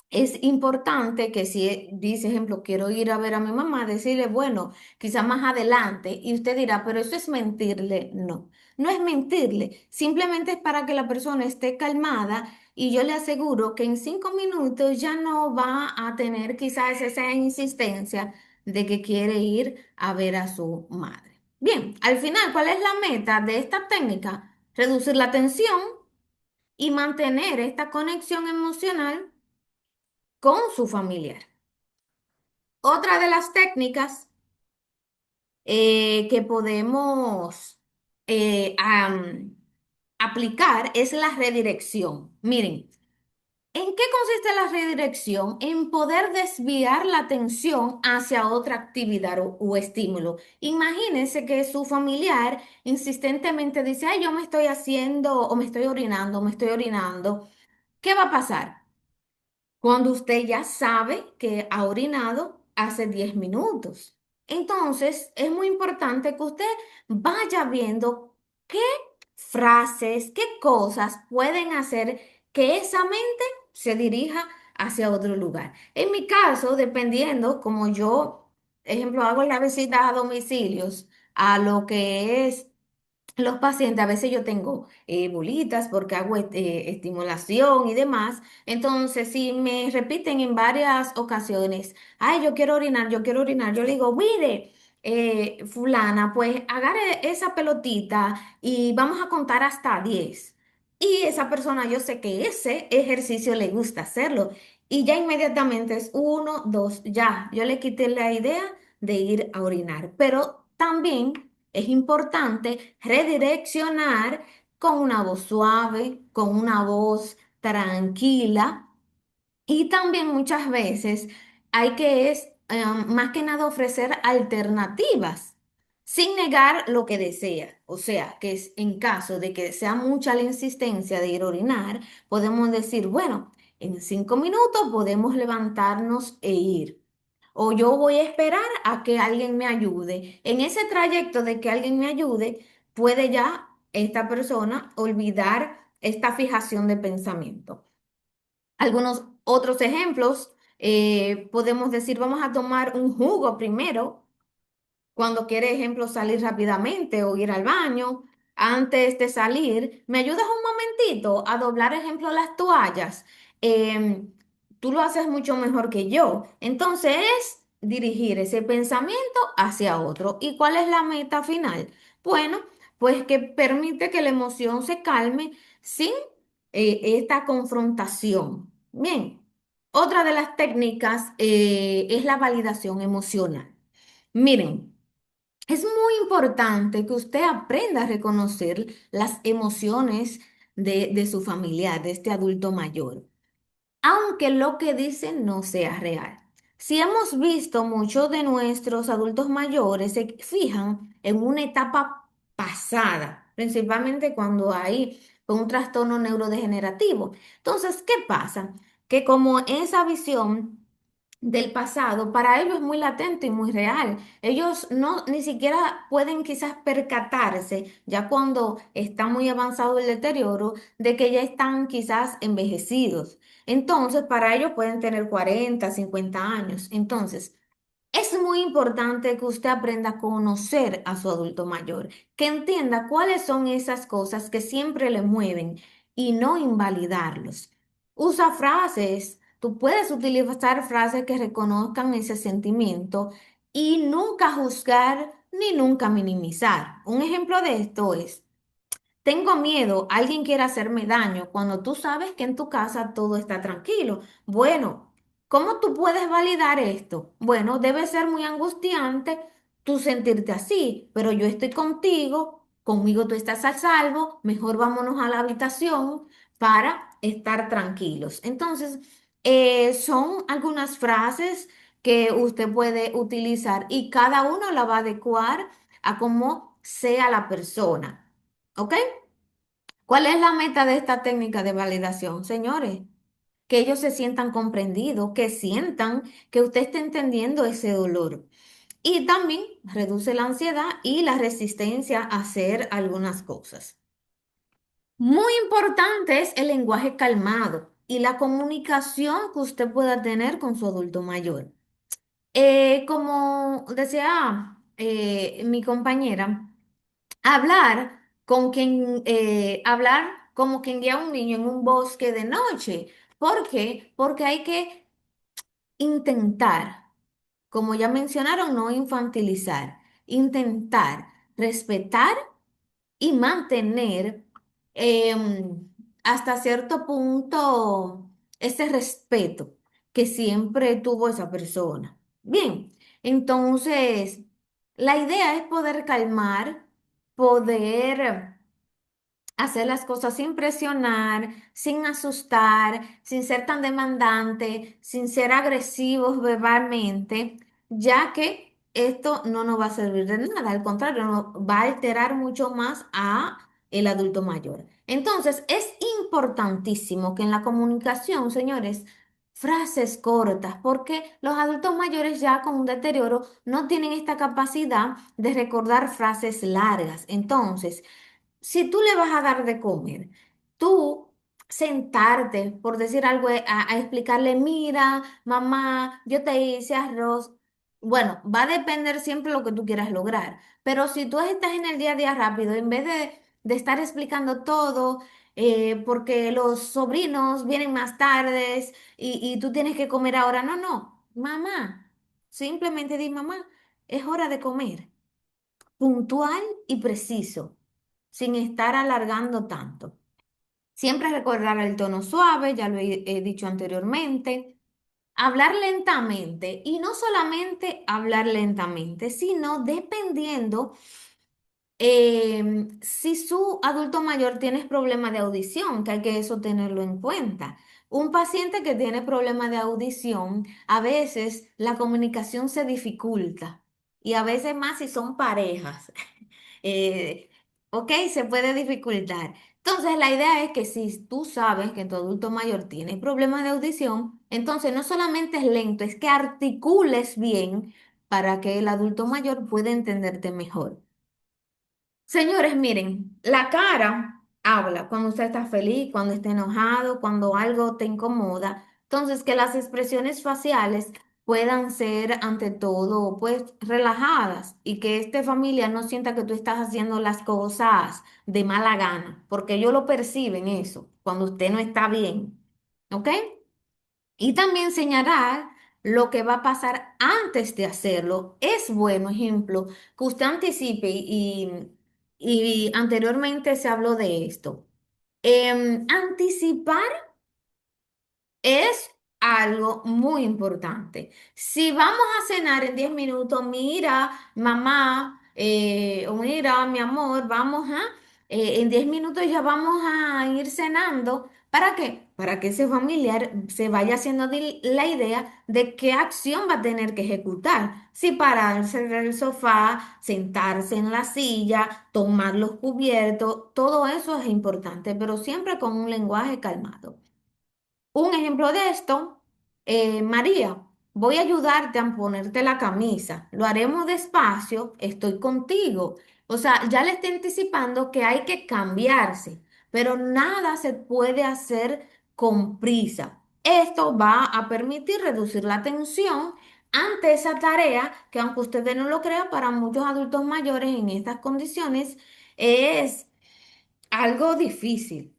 es importante que si dice, ejemplo, quiero ir a ver a mi mamá, decirle, bueno, quizá más adelante, y usted dirá, pero eso es mentirle. No, no es mentirle, simplemente es para que la persona esté calmada y yo le aseguro que en 5 minutos ya no va a tener quizás esa insistencia de que quiere ir a ver a su madre. Bien, al final, ¿cuál es la meta de esta técnica? Reducir la tensión y mantener esta conexión emocional con su familiar. Otra de las técnicas que podemos aplicar es la redirección. Miren, ¿en qué consiste la redirección? En poder desviar la atención hacia otra actividad o estímulo. Imagínense que su familiar insistentemente dice, ay, yo me estoy haciendo o me estoy orinando, me estoy orinando. ¿Qué va a pasar? Cuando usted ya sabe que ha orinado hace 10 minutos. Entonces, es muy importante que usted vaya viendo qué frases, qué cosas pueden hacer que esa mente se dirija hacia otro lugar. En mi caso, dependiendo, como yo, ejemplo, hago la visita a domicilios, a lo que es los pacientes, a veces yo tengo bolitas porque hago estimulación y demás. Entonces, si me repiten en varias ocasiones, ay, yo quiero orinar, yo le digo, mire, fulana, pues agarre esa pelotita y vamos a contar hasta 10. Y esa persona, yo sé que ese ejercicio le gusta hacerlo. Y ya inmediatamente es uno, dos, ya. Yo le quité la idea de ir a orinar. Pero también es importante redireccionar con una voz suave, con una voz tranquila y también muchas veces hay que más que nada ofrecer alternativas. sin negar lo que desea. O sea, que en caso de que sea mucha la insistencia de ir a orinar, podemos decir, bueno, en 5 minutos podemos levantarnos e ir. O yo voy a esperar a que alguien me ayude. En ese trayecto de que alguien me ayude, puede ya esta persona olvidar esta fijación de pensamiento. Algunos otros ejemplos, podemos decir, vamos a tomar un jugo primero cuando quiere, ejemplo, salir rápidamente o ir al baño, antes de salir, ¿me ayudas un momentito a doblar, ejemplo, las toallas? Em, Tú lo haces mucho mejor que yo. Entonces es dirigir ese pensamiento hacia otro. ¿Y cuál es la meta final? Bueno, pues que permite que la emoción se calme sin esta confrontación. Bien, otra de las técnicas es la validación emocional. Miren. Es muy importante que usted aprenda a reconocer las emociones de su familiar, de este adulto mayor, aunque lo que dice no sea real. Si hemos visto muchos de nuestros adultos mayores se fijan en una etapa pasada, principalmente cuando hay un trastorno neurodegenerativo. Entonces, ¿qué pasa? Que como esa visión del pasado, para ellos es muy latente y muy real. Ellos no ni siquiera pueden quizás percatarse, ya cuando está muy avanzado el deterioro, de que ya están quizás envejecidos. Entonces, para ellos pueden tener 40, 50 años. Entonces, es muy importante que usted aprenda a conocer a su adulto mayor, que entienda cuáles son esas cosas que siempre le mueven y no invalidarlos. Usa frases, tú puedes utilizar frases que reconozcan ese sentimiento y nunca juzgar ni nunca minimizar. Un ejemplo de esto es: tengo miedo, alguien quiere hacerme daño cuando tú sabes que en tu casa todo está tranquilo. Bueno, ¿cómo tú puedes validar esto? Bueno, debe ser muy angustiante tú sentirte así, pero yo estoy contigo, conmigo tú estás a salvo, mejor vámonos a la habitación para estar tranquilos. Entonces, son algunas frases que usted puede utilizar y cada uno la va a adecuar a cómo sea la persona. ¿Ok? ¿Cuál es la meta de esta técnica de validación, señores? Que ellos se sientan comprendidos, que sientan que usted está entendiendo ese dolor. Y también reduce la ansiedad y la resistencia a hacer algunas cosas. Muy importante es el lenguaje calmado y la comunicación que usted pueda tener con su adulto mayor. Como decía mi compañera, hablar como quien guía a un niño en un bosque de noche. ¿Por qué? Porque hay que intentar, como ya mencionaron, no infantilizar, intentar respetar y mantener hasta cierto punto ese respeto que siempre tuvo esa persona. Bien, entonces la idea es poder calmar, poder hacer las cosas sin presionar, sin asustar, sin ser tan demandante, sin ser agresivos verbalmente, ya que esto no nos va a servir de nada, al contrario, nos va a alterar mucho más a el adulto mayor. Entonces, es importantísimo que en la comunicación, señores, frases cortas, porque los adultos mayores ya con un deterioro no tienen esta capacidad de recordar frases largas. Entonces, si tú le vas a dar de comer, tú sentarte, por decir algo, a explicarle, mira, mamá, yo te hice arroz. Bueno, va a depender siempre lo que tú quieras lograr. Pero si tú estás en el día a día rápido, en vez de estar explicando todo, porque los sobrinos vienen más tardes y tú tienes que comer ahora, no, no, mamá, simplemente di, mamá, es hora de comer puntual y preciso, sin estar alargando tanto. Siempre recordar el tono suave, ya lo he dicho anteriormente. Hablar lentamente y no solamente hablar lentamente, sino dependiendo si su adulto mayor tiene problemas de audición, que hay que eso tenerlo en cuenta. Un paciente que tiene problemas de audición, a veces la comunicación se dificulta. y a veces más si son parejas. Eh, ok, se puede dificultar. Entonces, la idea es que si tú sabes que tu adulto mayor tiene problemas de audición, entonces no solamente es lento, es que articules bien para que el adulto mayor pueda entenderte mejor. Señores, miren, la cara habla cuando usted está feliz, cuando está enojado, cuando algo te incomoda. Entonces, que las expresiones faciales puedan ser ante todo, pues, relajadas y que esta familia no sienta que tú estás haciendo las cosas de mala gana, porque ellos lo perciben eso, cuando usted no está bien. ¿Ok? Y también señalar lo que va a pasar antes de hacerlo. Es bueno, ejemplo, que usted anticipe y anteriormente se habló de esto. Anticipar es algo muy importante. Si vamos a cenar en 10 minutos, mira, mamá, o mira, mi amor, en 10 minutos ya vamos a ir cenando. ¿Para qué? Para que ese familiar se vaya haciendo la idea de qué acción va a tener que ejecutar. Si pararse del sofá, sentarse en la silla, tomar los cubiertos, todo eso es importante, pero siempre con un lenguaje calmado. Un ejemplo de esto, María, voy a ayudarte a ponerte la camisa. Lo haremos despacio, estoy contigo. O sea, ya le estoy anticipando que hay que cambiarse, pero nada se puede hacer con prisa. Esto va a permitir reducir la tensión ante esa tarea que, aunque ustedes no lo crean, para muchos adultos mayores en estas condiciones es algo difícil.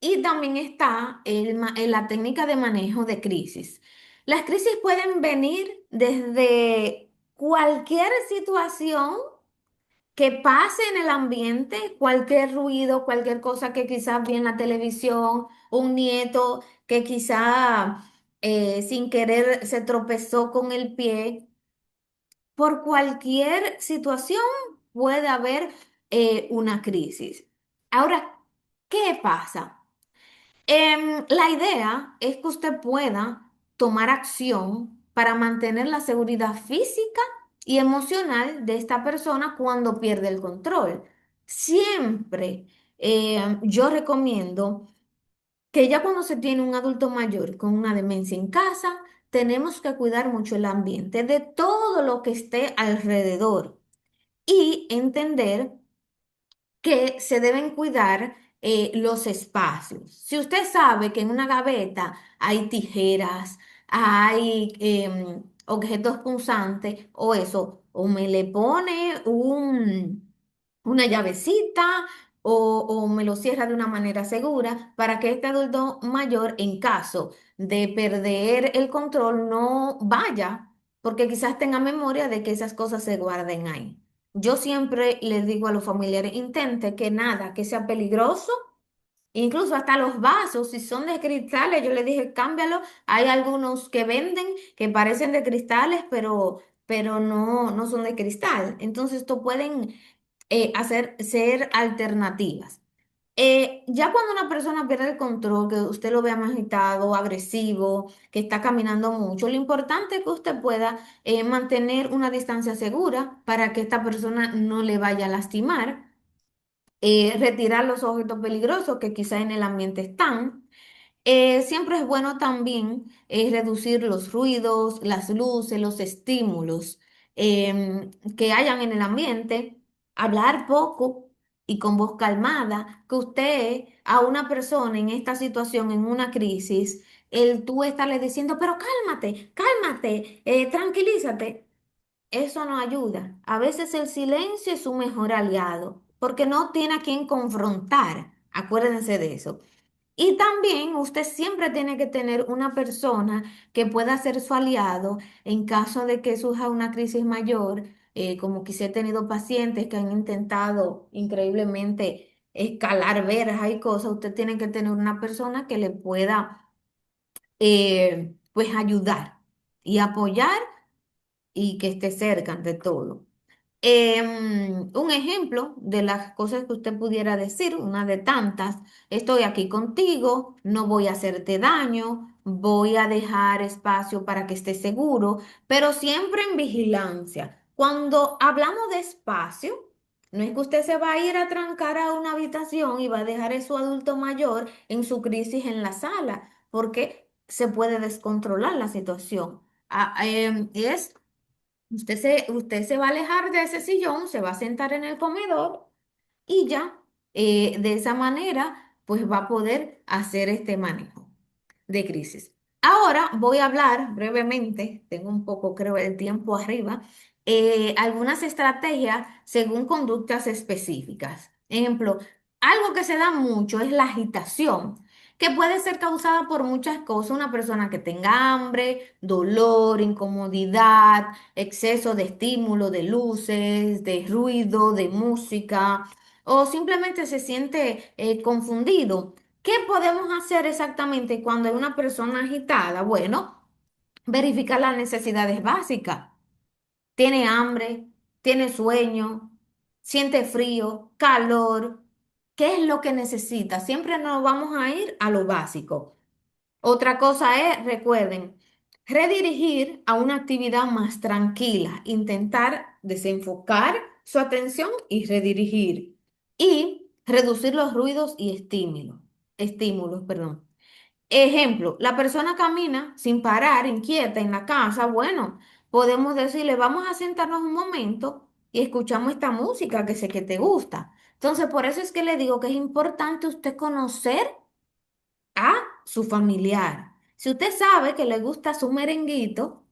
Y también está la técnica de manejo de crisis. Las crisis pueden venir desde cualquier situación que pase en el ambiente, cualquier ruido, cualquier cosa que quizás vi en la televisión, un nieto que quizá sin querer se tropezó con el pie. Por cualquier situación puede haber una crisis. Ahora, ¿qué pasa? La idea es que usted pueda tomar acción para mantener la seguridad física y emocional de esta persona cuando pierde el control. Siempre yo recomiendo que ya cuando se tiene un adulto mayor con una demencia en casa, tenemos que cuidar mucho el ambiente de todo lo que esté alrededor y entender que se deben cuidar los espacios. Si usted sabe que en una gaveta hay tijeras, hay objetos punzantes o eso, o me le pone una llavecita o me lo cierra de una manera segura para que este adulto mayor, en caso de perder el control, no vaya, porque quizás tenga memoria de que esas cosas se guarden ahí. Yo siempre les digo a los familiares, intente que nada, que sea peligroso, incluso hasta los vasos, si son de cristales, yo les dije, cámbialo. Hay algunos que venden que parecen de cristales, pero no son de cristal. Entonces, esto pueden ser alternativas. Ya cuando una persona pierde el control, que usted lo vea más agitado, agresivo, que está caminando mucho, lo importante es que usted pueda mantener una distancia segura para que esta persona no le vaya a lastimar, retirar los objetos peligrosos que quizá en el ambiente están. Siempre es bueno también reducir los ruidos, las luces, los estímulos que hayan en el ambiente, hablar poco y con voz calmada, que usted a una persona en esta situación, en una crisis, el tú estarle diciendo, pero cálmate, cálmate, tranquilízate, eso no ayuda. A veces el silencio es su mejor aliado, porque no tiene a quien confrontar. Acuérdense de eso. Y también usted siempre tiene que tener una persona que pueda ser su aliado en caso de que surja una crisis mayor, como quizá he tenido pacientes que han intentado increíblemente escalar verjas y cosas, usted tiene que tener una persona que le pueda pues ayudar y apoyar y que esté cerca de todo. Un ejemplo de las cosas que usted pudiera decir, una de tantas, estoy aquí contigo, no voy a hacerte daño, voy a dejar espacio para que esté seguro, pero siempre en vigilancia. Cuando hablamos de espacio, no es que usted se va a ir a trancar a una habitación y va a dejar a su adulto mayor en su crisis en la sala, porque se puede descontrolar la situación. Es usted se va a alejar de ese sillón, se va a sentar en el comedor y ya de esa manera pues va a poder hacer este manejo de crisis. Ahora voy a hablar brevemente, tengo un poco creo el tiempo arriba, algunas estrategias según conductas específicas. Ejemplo, algo que se da mucho es la agitación, que puede ser causada por muchas cosas. Una persona que tenga hambre, dolor, incomodidad, exceso de estímulo, de luces, de ruido, de música, o simplemente se siente confundido. ¿Qué podemos hacer exactamente cuando hay una persona agitada? Bueno, verificar las necesidades básicas. ¿Tiene hambre? ¿Tiene sueño? ¿Siente frío? ¿Calor? ¿Qué es lo que necesita? Siempre nos vamos a ir a lo básico. Otra cosa es, recuerden, redirigir a una actividad más tranquila, intentar desenfocar su atención y redirigir. Y reducir los ruidos y estímulos, perdón. Ejemplo, la persona camina sin parar, inquieta en la casa. Bueno, podemos decirle, vamos a sentarnos un momento y escuchamos esta música que sé que te gusta. Entonces, por eso es que le digo que es importante usted conocer a su familiar. Si usted sabe que le gusta su merenguito,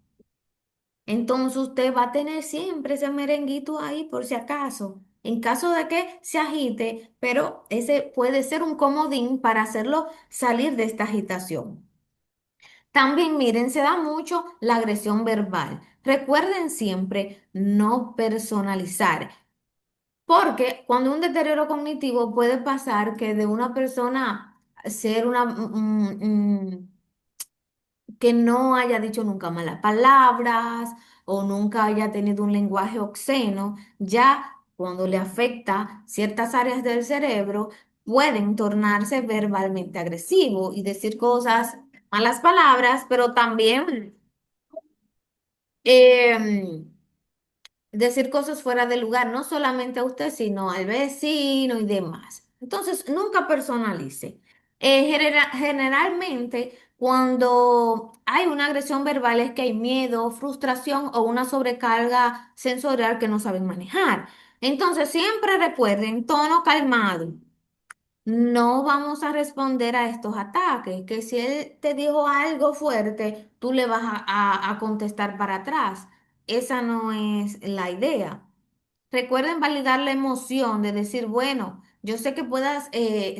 entonces usted va a tener siempre ese merenguito ahí por si acaso. En caso de que se agite, pero ese puede ser un comodín para hacerlo salir de esta agitación. También miren, se da mucho la agresión verbal. Recuerden siempre no personalizar, porque cuando un deterioro cognitivo puede pasar que de una persona ser una que no haya dicho nunca malas palabras o nunca haya tenido un lenguaje obsceno, ya cuando le afecta ciertas áreas del cerebro, pueden tornarse verbalmente agresivos y decir cosas, malas palabras, pero también em, decir cosas fuera de lugar, no solamente a usted, sino al vecino y demás. Entonces, nunca personalice. Generalmente, cuando hay una agresión verbal es que hay miedo, frustración o una sobrecarga sensorial que no saben manejar. Entonces, siempre recuerden, tono calmado. No vamos a responder a estos ataques, que si él te dijo algo fuerte, tú le vas a contestar para atrás. Esa no es la idea. Recuerden validar la emoción de decir, bueno, yo sé que puedas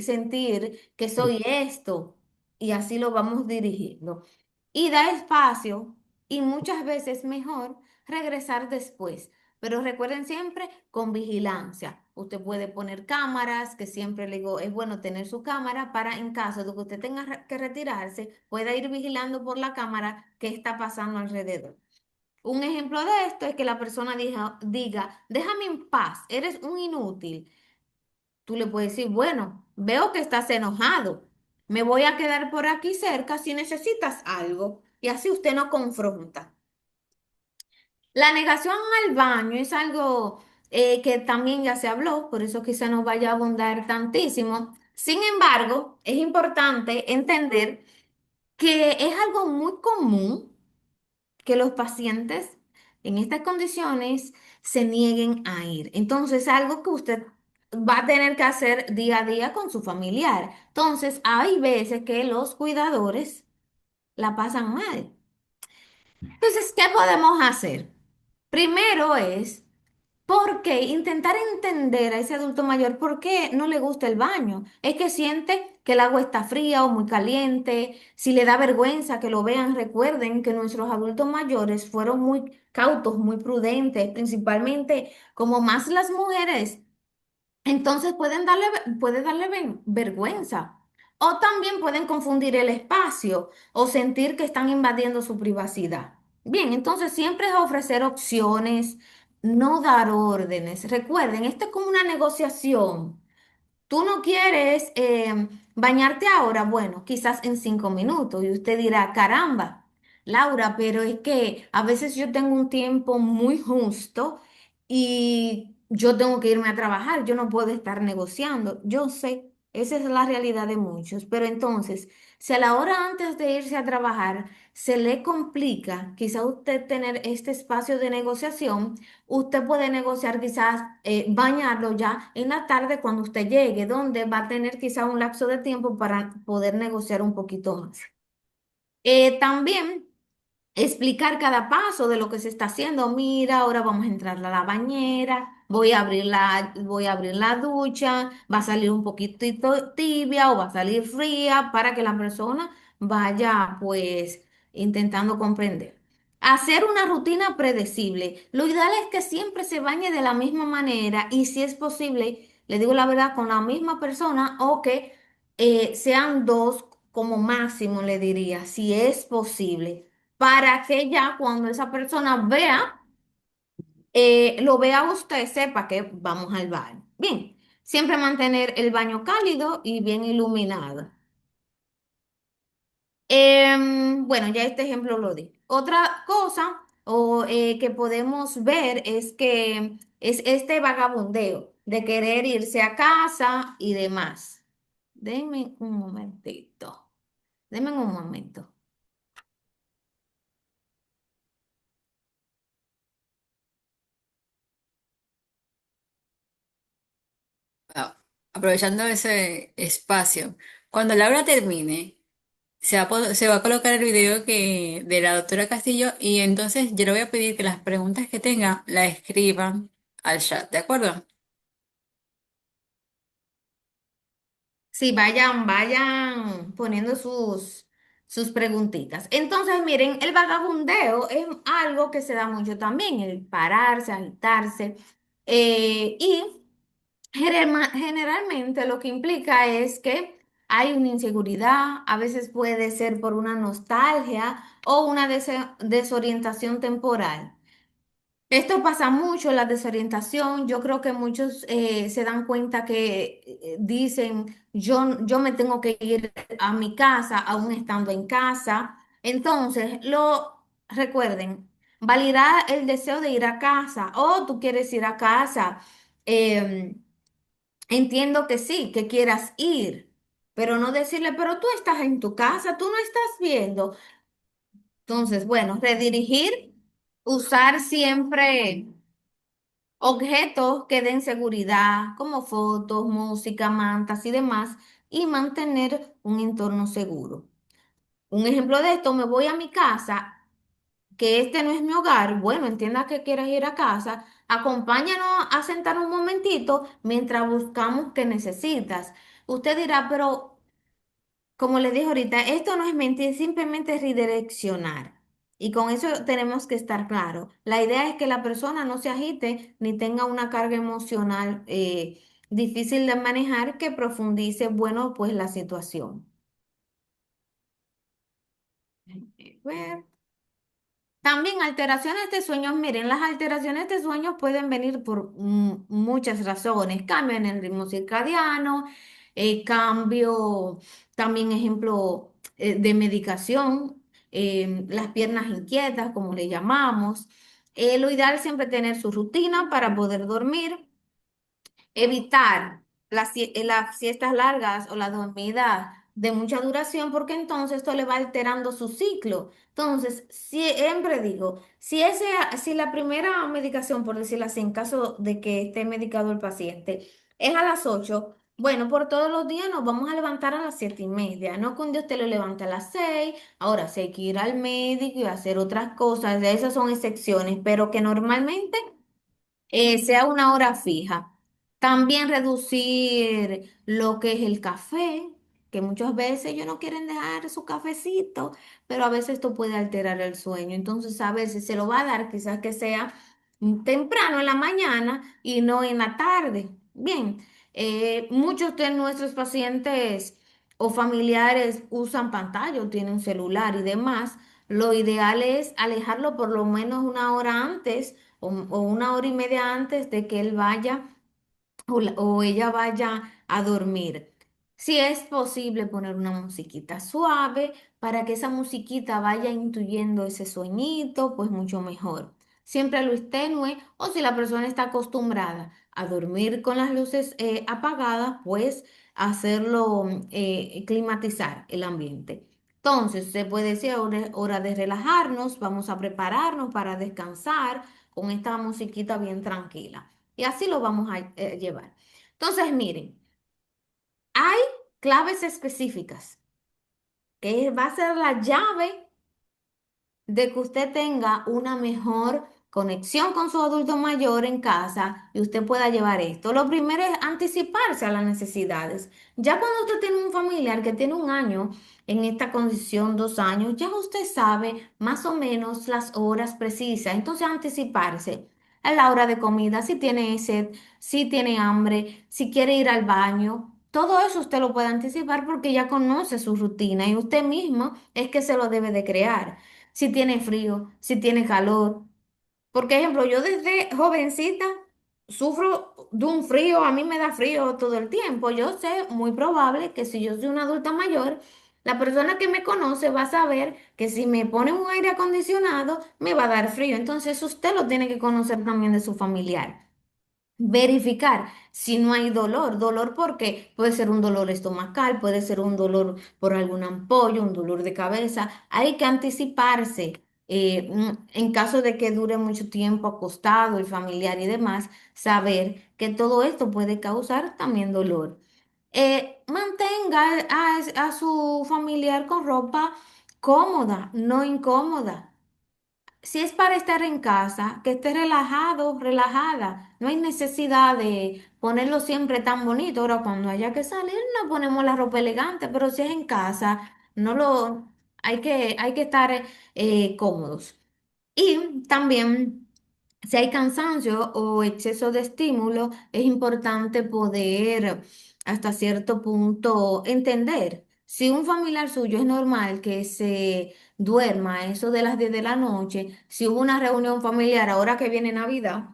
sentir que soy esto y así lo vamos dirigiendo. Y da espacio y muchas veces mejor regresar después. Pero recuerden siempre con vigilancia. Usted puede poner cámaras, que siempre le digo, es bueno tener su cámara para en caso de que usted tenga que retirarse, pueda ir vigilando por la cámara qué está pasando alrededor. Un ejemplo de esto es que la persona diga, déjame en paz, eres un inútil. Tú le puedes decir, bueno, veo que estás enojado, me voy a quedar por aquí cerca si necesitas algo. Y así usted no confronta. La negación al baño es algo que también ya se habló, por eso quizá no vaya a abundar tantísimo. Sin embargo, es importante entender que es algo muy común que los pacientes en estas condiciones se nieguen a ir. Entonces, algo que usted va a tener que hacer día a día con su familiar. Entonces, hay veces que los cuidadores la pasan mal. Entonces, ¿qué podemos hacer? Primero es porque intentar entender a ese adulto mayor por qué no le gusta el baño. Es que siente que el agua está fría o muy caliente. Si le da vergüenza que lo vean, recuerden que nuestros adultos mayores fueron muy cautos, muy prudentes, principalmente como más las mujeres. Entonces puede darle vergüenza. O también pueden confundir el espacio o sentir que están invadiendo su privacidad. Bien, entonces siempre es ofrecer opciones, no dar órdenes. Recuerden, esto es como una negociación. Tú no quieres bañarte ahora, bueno, quizás en 5 minutos. Y usted dirá, caramba, Laura, pero es que a veces yo tengo un tiempo muy justo y yo tengo que irme a trabajar, yo no puedo estar negociando. Yo sé, esa es la realidad de muchos, pero entonces, si a la hora antes de irse a trabajar se le complica quizá usted tener este espacio de negociación, usted puede negociar quizás bañarlo ya en la tarde cuando usted llegue, donde va a tener quizá un lapso de tiempo para poder negociar un poquito más. También explicar cada paso de lo que se está haciendo. Mira, ahora vamos a entrar a la bañera, voy a abrir la ducha, va a salir un poquitito tibia o va a salir fría para que la persona vaya pues intentando comprender. Hacer una rutina predecible. Lo ideal es que siempre se bañe de la misma manera y si es posible, le digo la verdad, con la misma persona o que sean dos como máximo, le diría, si es posible para que ya cuando esa persona vea, lo vea usted, sepa que vamos al baño. Bien, siempre mantener el baño cálido y bien iluminado. Bueno, ya este ejemplo lo di. Otra cosa que podemos ver es que es este vagabundeo de querer irse a casa y demás. Denme un momentito. Denme un momento. Ah, aprovechando ese espacio, cuando Laura termine, se va a colocar el video de la doctora Castillo y entonces yo le voy a pedir que las preguntas que tenga la escriban al chat, ¿de acuerdo? Sí, vayan poniendo sus preguntitas. Entonces, miren, el vagabundeo es algo que se da mucho también, el pararse, agitarse. Y generalmente lo que implica es que hay una inseguridad, a veces puede ser por una nostalgia o una desorientación temporal. Esto pasa mucho, la desorientación. Yo creo que muchos se dan cuenta que dicen, yo me tengo que ir a mi casa, aún estando en casa. Entonces, recuerden, validar el deseo de ir a casa. O tú quieres ir a casa. eh, Entiendo que sí, que quieras ir, pero no decirle, pero tú estás en tu casa, tú no estás viendo. Entonces, bueno, redirigir, usar siempre objetos que den seguridad, como fotos, música, mantas y demás, y mantener un entorno seguro. Un ejemplo de esto, me voy a mi casa, que este no es mi hogar, bueno, entienda que quieras ir a casa, acompáñanos a sentar un momentito mientras buscamos qué necesitas. Usted dirá, pero como les dije ahorita, esto no es mentir, simplemente es redireccionar. Y con eso tenemos que estar claros. La idea es que la persona no se agite ni tenga una carga emocional difícil de manejar que profundice, bueno, pues la situación. Ver. También alteraciones de sueños. Miren, las alteraciones de sueños pueden venir por muchas razones. Cambio en el ritmo circadiano, cambio, también ejemplo de medicación, las piernas inquietas, como le llamamos. Lo ideal es siempre tener su rutina para poder dormir. Evitar las siestas largas o la dormida de mucha duración, porque entonces esto le va alterando su ciclo. Entonces, siempre digo, si la primera medicación, por decirlo así, en caso de que esté medicado el paciente, es a las 8, bueno, por todos los días nos vamos a levantar a las 7:30. No que un día usted lo levante a las 6, ahora sí hay que ir al médico y hacer otras cosas, esas son excepciones, pero que normalmente sea una hora fija. También reducir lo que es el café, que muchas veces ellos no quieren dejar su cafecito, pero a veces esto puede alterar el sueño. Entonces, a veces se lo va a dar, quizás que sea temprano en la mañana y no en la tarde. Bien, muchos de nuestros pacientes o familiares usan pantalla o tienen celular y demás. Lo ideal es alejarlo por lo menos una hora antes o una hora y media antes de que él vaya o ella vaya a dormir. Si es posible poner una musiquita suave para que esa musiquita vaya intuyendo ese sueñito, pues mucho mejor. Siempre luz tenue o si la persona está acostumbrada a dormir con las luces apagadas, pues hacerlo climatizar el ambiente. Entonces, se puede decir ahora es hora de relajarnos, vamos a prepararnos para descansar con esta musiquita bien tranquila. Y así lo vamos a llevar. Entonces, miren, hay claves específicas que va a ser la llave de que usted tenga una mejor conexión con su adulto mayor en casa y usted pueda llevar esto. Lo primero es anticiparse a las necesidades. Ya cuando usted tiene un familiar que tiene un año en esta condición, 2 años, ya usted sabe más o menos las horas precisas. Entonces, anticiparse a la hora de comida, si tiene sed, si tiene hambre, si quiere ir al baño. Todo eso usted lo puede anticipar porque ya conoce su rutina y usted mismo es que se lo debe de crear si tiene frío, si tiene calor. Por ejemplo, yo desde jovencita sufro de un frío, a mí me da frío todo el tiempo. Yo sé, muy probable que si yo soy una adulta mayor, la persona que me conoce va a saber que si me pone un aire acondicionado, me va a dar frío. Entonces, usted lo tiene que conocer también de su familiar. Verificar si no hay dolor. Dolor porque puede ser un dolor estomacal, puede ser un dolor por algún ampollo, un dolor de cabeza. Hay que anticiparse. En caso de que dure mucho tiempo acostado el familiar y demás, saber que todo esto puede causar también dolor. Mantenga a su familiar con ropa cómoda, no incómoda. Si es para estar en casa, que esté relajado, relajada. No hay necesidad de ponerlo siempre tan bonito. Ahora, cuando haya que salir, no ponemos la ropa elegante, pero si es en casa, no lo, hay que estar cómodos. Y también, si hay cansancio o exceso de estímulo, es importante poder hasta cierto punto entender. Si un familiar suyo es normal que se duerma a eso de las 10 de la noche, si hubo una reunión familiar ahora que viene Navidad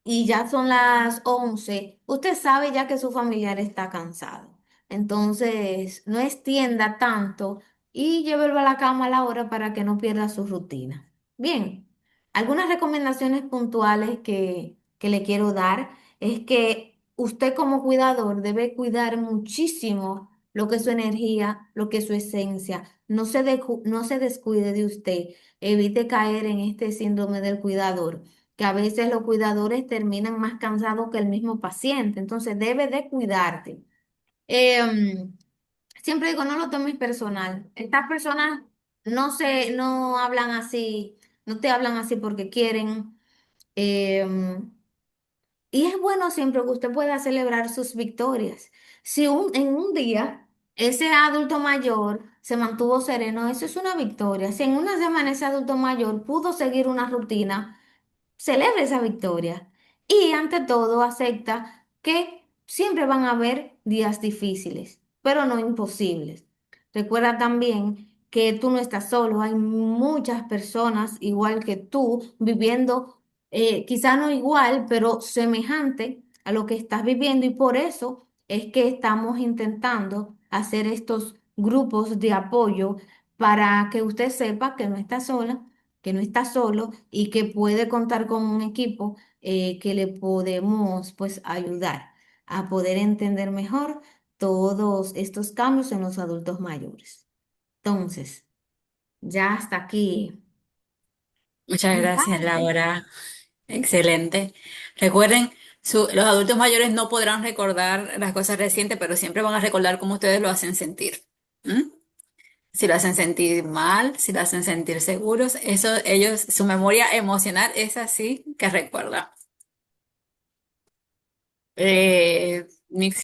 y ya son las 11, usted sabe ya que su familiar está cansado. Entonces, no extienda tanto y llévelo a la cama a la hora para que no pierda su rutina. Bien, algunas recomendaciones puntuales que le quiero dar es que usted como cuidador debe cuidar muchísimo lo que es su energía, lo que es su esencia. No se descuide de usted. Evite caer en este síndrome del cuidador que a veces los cuidadores terminan más cansados que el mismo paciente, entonces debe de cuidarte. Em, Siempre digo, no lo tomes personal. Estas personas no hablan así, no te hablan así porque quieren. em, y es bueno siempre que usted pueda celebrar sus victorias. Si en un día ese adulto mayor se mantuvo sereno, eso es una victoria. Si en una semana ese adulto mayor pudo seguir una rutina, celebre esa victoria y ante todo acepta que siempre van a haber días difíciles, pero no imposibles. Recuerda también que tú no estás solo, hay muchas personas igual que tú viviendo, quizá no igual, pero semejante a lo que estás viviendo y por eso es que estamos intentando hacer estos grupos de apoyo para que usted sepa que no está sola, que no está solo y que puede contar con un equipo que le podemos pues ayudar a poder entender mejor todos estos cambios en los adultos mayores. Entonces, ya hasta aquí Muchas mi gracias, parte. Laura. Excelente. Recuerden, los adultos mayores no podrán recordar las cosas recientes, pero siempre van a recordar cómo ustedes lo hacen sentir. ¿Mm? Si lo hacen sentir mal, si lo hacen sentir seguros, eso ellos, su memoria emocional es así que recuerda. Nix,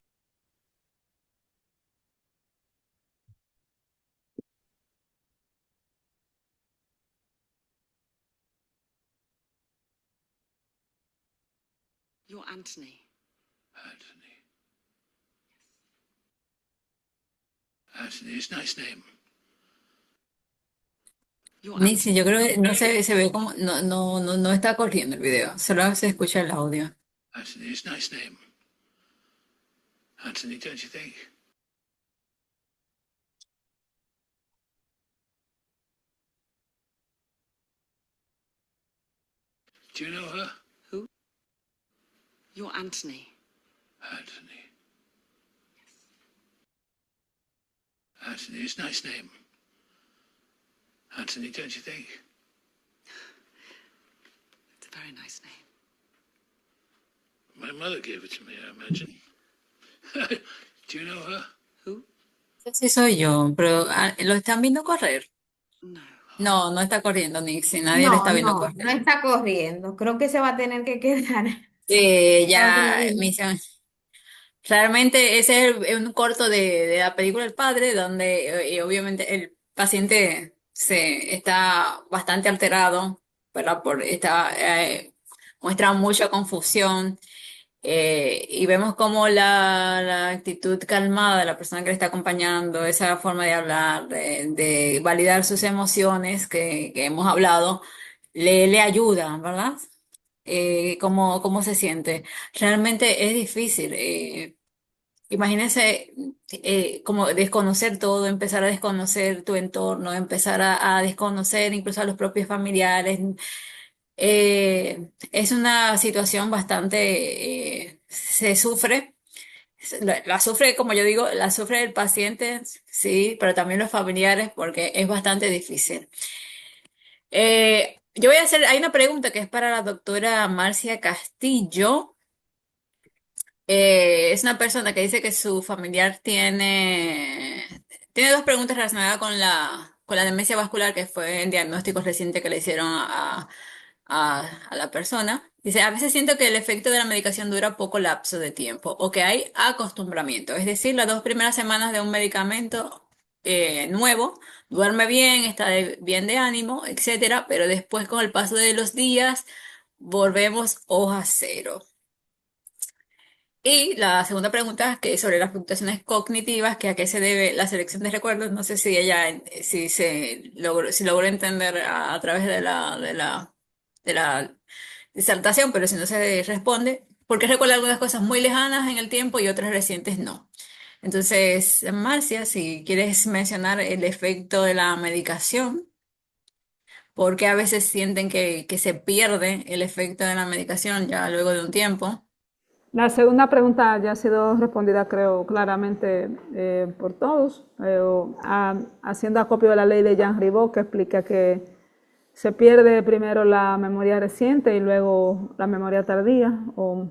You're Anthony. Anthony. Anthony is a nice name. You're Nixie, Anthony. yo creo que no se ve como, no está corriendo el video, solo se escucha el audio. Anthony is a nice name. Anthony, don't you think? Do you know her? Who? You're Anthony. Anthony. Anthony, it's a nice name. Anthony, don't you think? It's a very nice name. My mother gave it to me, I imagine. Do you know her? Who? Sí soy yo, pero ¿lo están viendo correr? No. No, no está corriendo, Nixie, nadie le No, está viendo no correr. está corriendo. Creo que se va a tener que quedar otro Ya, día. misión. Realmente ese es un corto de la película El Padre, donde obviamente el paciente se está bastante alterado, ¿verdad? Muestra mucha confusión. Y vemos como la actitud calmada de la persona que le está acompañando, esa forma de hablar, de validar sus emociones que hemos hablado, le ayuda, ¿verdad? ¿Cómo se siente? Realmente es difícil. Imagínense como desconocer todo, empezar a desconocer tu entorno, empezar a desconocer incluso a los propios familiares. Es una situación bastante, se sufre, la sufre, como yo digo, la sufre el paciente, sí, pero también los familiares porque es bastante difícil. Yo voy a hacer, hay una pregunta que es para la doctora Marcia Castillo. Es una persona que dice que su familiar tiene dos preguntas relacionadas con la demencia vascular, que fue el diagnóstico reciente que le hicieron a la persona. Dice, a veces siento que el efecto de la medicación dura poco lapso de tiempo o que hay acostumbramiento. Es decir, las 2 primeras semanas de un medicamento nuevo, duerme bien, está bien de ánimo, etcétera, pero después con el paso de los días volvemos hoja cero. Y la segunda pregunta, que es sobre las fluctuaciones cognitivas, que a qué se debe la selección de recuerdos. No sé si si logró entender a través de la disertación, pero si no se responde, porque recuerda algunas cosas muy lejanas en el tiempo y otras recientes no. Entonces, Marcia, si quieres mencionar el efecto de la medicación, porque a veces sienten que se pierde el efecto de la medicación ya luego de un tiempo. La segunda pregunta ya ha sido respondida, creo, claramente por todos, haciendo acopio de la ley de Jean Ribot, que explica que se pierde primero la memoria reciente y luego la memoria tardía, o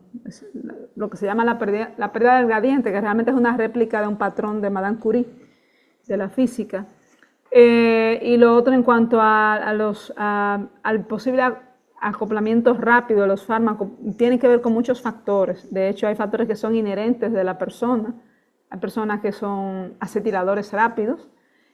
lo que se llama la pérdida del gradiente, que realmente es una réplica de un patrón de Madame Curie, de la física. Y lo otro en cuanto al posible acoplamiento rápido de los fármacos, tiene que ver con muchos factores. De hecho, hay factores que son inherentes de la persona. Hay personas que son acetiladores rápidos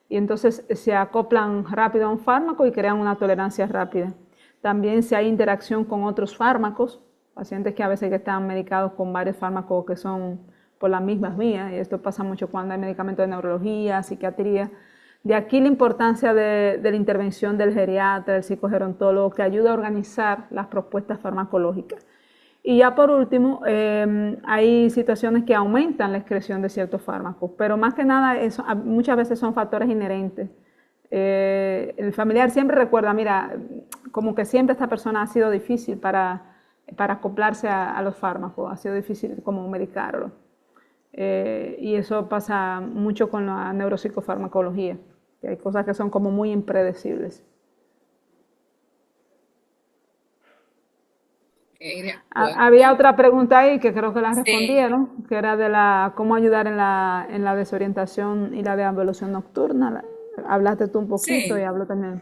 y entonces se acoplan rápido a un fármaco y crean una tolerancia rápida. También si hay interacción con otros fármacos, pacientes que a veces están medicados con varios fármacos que son por las mismas vías, y esto pasa mucho cuando hay medicamentos de neurología, psiquiatría. De aquí la importancia de la intervención del geriatra, del psicogerontólogo, que ayuda a organizar las propuestas farmacológicas. Y ya por último, hay situaciones que aumentan la excreción de ciertos fármacos, pero más que nada muchas veces son factores inherentes. El familiar siempre recuerda, mira, como que siempre esta persona ha sido difícil para acoplarse a los fármacos, ha sido difícil como medicarlo. Y eso pasa mucho con la neuropsicofarmacología, que hay cosas que son como muy impredecibles. Bueno, Había otra pregunta ahí que creo que la sí. respondieron, que era de cómo ayudar en la desorientación y la deambulación nocturna. Hablaste tú un poquito y Sí, hablo también.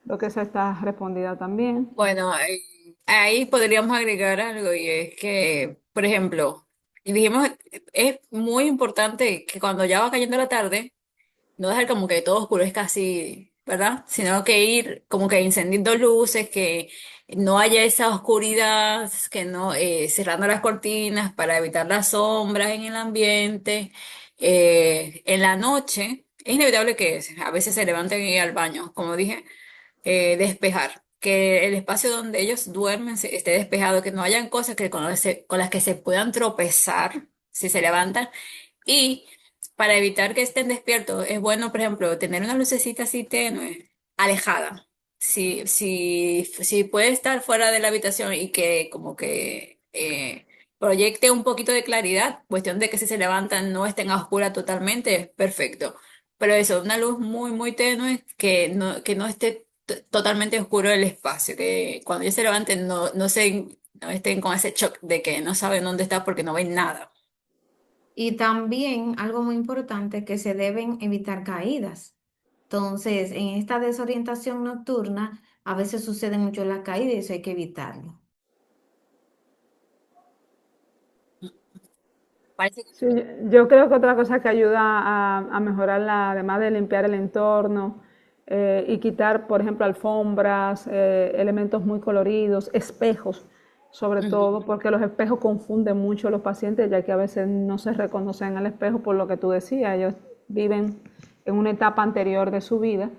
Creo que esa está respondida también. bueno, ahí podríamos agregar algo y es que, por ejemplo, y dijimos, es muy importante que cuando ya va cayendo la tarde, no dejar como que todo oscurezca así, ¿verdad? Sino que ir como que encendiendo luces, que no haya esa oscuridad, que no, cerrando las cortinas para evitar las sombras en el ambiente. En la noche, es inevitable que a veces se levanten y ir al baño, como dije, despejar. Que el espacio donde ellos duermen esté despejado, que no hayan cosas con las que se puedan tropezar, si se levantan. Y para evitar que estén despiertos, es bueno, por ejemplo, tener una lucecita así tenue, alejada. Si puede estar fuera de la habitación y que como que proyecte un poquito de claridad, cuestión de que si se levantan no estén a oscuras totalmente, perfecto. Pero eso, una luz muy, muy tenue que no esté totalmente oscuro el espacio, que cuando ellos se levanten no estén con ese shock de que no saben dónde está porque no ven nada. Y también algo muy importante que se deben evitar caídas. Entonces, en esta desorientación nocturna, a veces sucede mucho la caída y eso hay que evitarlo. Parece Sí, yo creo que otra cosa que ayuda a mejorar, además de limpiar el entorno y quitar, por ejemplo, alfombras, elementos muy coloridos, espejos, sobre todo, que... porque los espejos confunden mucho a los pacientes, ya que a veces no se reconocen en el espejo por lo que tú decías, ellos viven en una etapa anterior de su vida,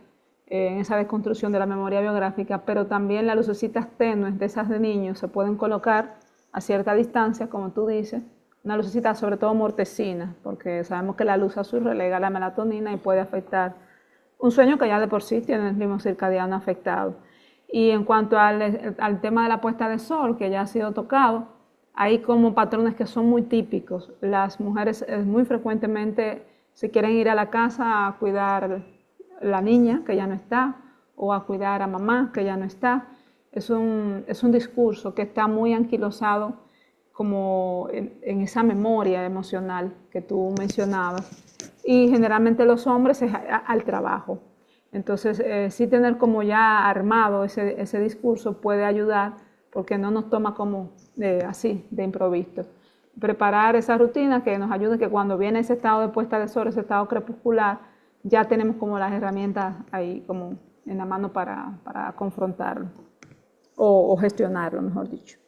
en esa desconstrucción de la memoria biográfica, pero también las lucecitas tenues de esas de niños se pueden colocar a cierta distancia, como tú dices, una lucecita sobre todo mortecina, porque sabemos que la luz azul relega la melatonina y puede afectar un sueño que ya de por sí tiene el ritmo circadiano afectado. Y en cuanto al tema de la puesta de sol, que ya ha sido tocado, hay como patrones que son muy típicos. Las mujeres muy frecuentemente se quieren ir a la casa a cuidar la niña que ya no está o a cuidar a mamá que ya no está. Es un discurso que está muy anquilosado como en esa memoria emocional que tú mencionabas. Y generalmente los hombres es al trabajo. Entonces, sí tener como ya armado ese discurso puede ayudar porque no nos toma como así, de improviso. Preparar esa rutina que nos ayude que cuando viene ese estado de puesta de sol, ese estado crepuscular, ya tenemos como las herramientas ahí como en la mano para confrontarlo o gestionarlo, mejor dicho.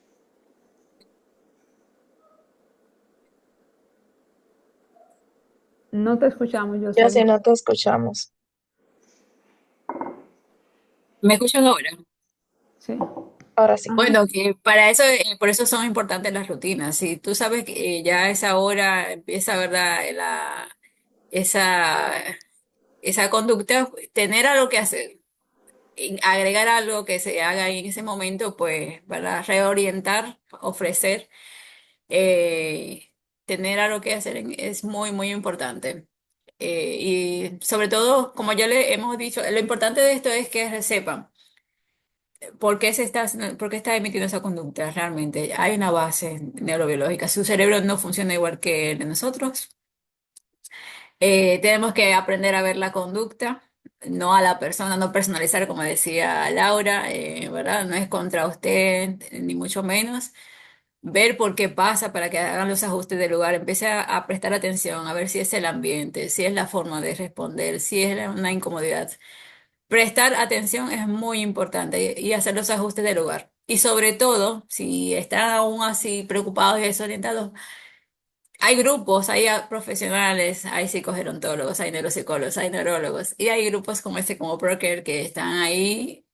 No te escuchamos, Yo si Jocelyn. no te escuchamos. ¿Me escuchan ahora? Sí. Ahora sí. Ajá. Bueno, que para eso, por eso son importantes las rutinas. Si tú sabes que ya a esa hora empieza, ¿verdad? Esa, esa conducta, tener algo que hacer, y agregar algo que se haga ahí en ese momento, pues, para reorientar, ofrecer, tener algo que hacer es muy, muy importante. Y sobre todo, como ya le hemos dicho, lo importante de esto es que sepan. ¿Por qué está emitiendo esa conducta? Realmente hay una base neurobiológica. Su cerebro no funciona igual que el de nosotros. Tenemos que aprender a ver la conducta, no a la persona, no personalizar, como decía Laura, ¿verdad? No es contra usted, ni mucho menos. Ver por qué pasa para que hagan los ajustes del lugar. Empiece a prestar atención, a ver si es el ambiente, si es la forma de responder, si es una incomodidad. Prestar atención es muy importante y hacer los ajustes del lugar. Y sobre todo, si están aún así preocupados y desorientados, hay grupos, hay profesionales, hay psicogerontólogos, hay neuropsicólogos, hay neurólogos y hay grupos como este, como Procare, que están ahí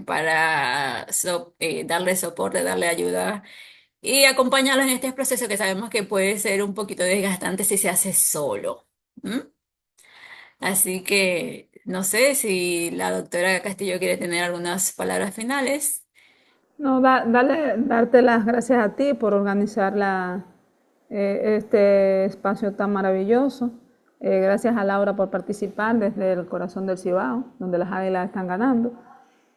para darle soporte, darle ayuda y acompañarlos en este proceso que sabemos que puede ser un poquito desgastante si se hace solo. ¿M? Así que no sé si la doctora Castillo quiere tener algunas palabras finales. No, darte las gracias a ti por organizar este espacio tan maravilloso. Gracias a Laura por participar desde el corazón del Cibao, donde las águilas están ganando.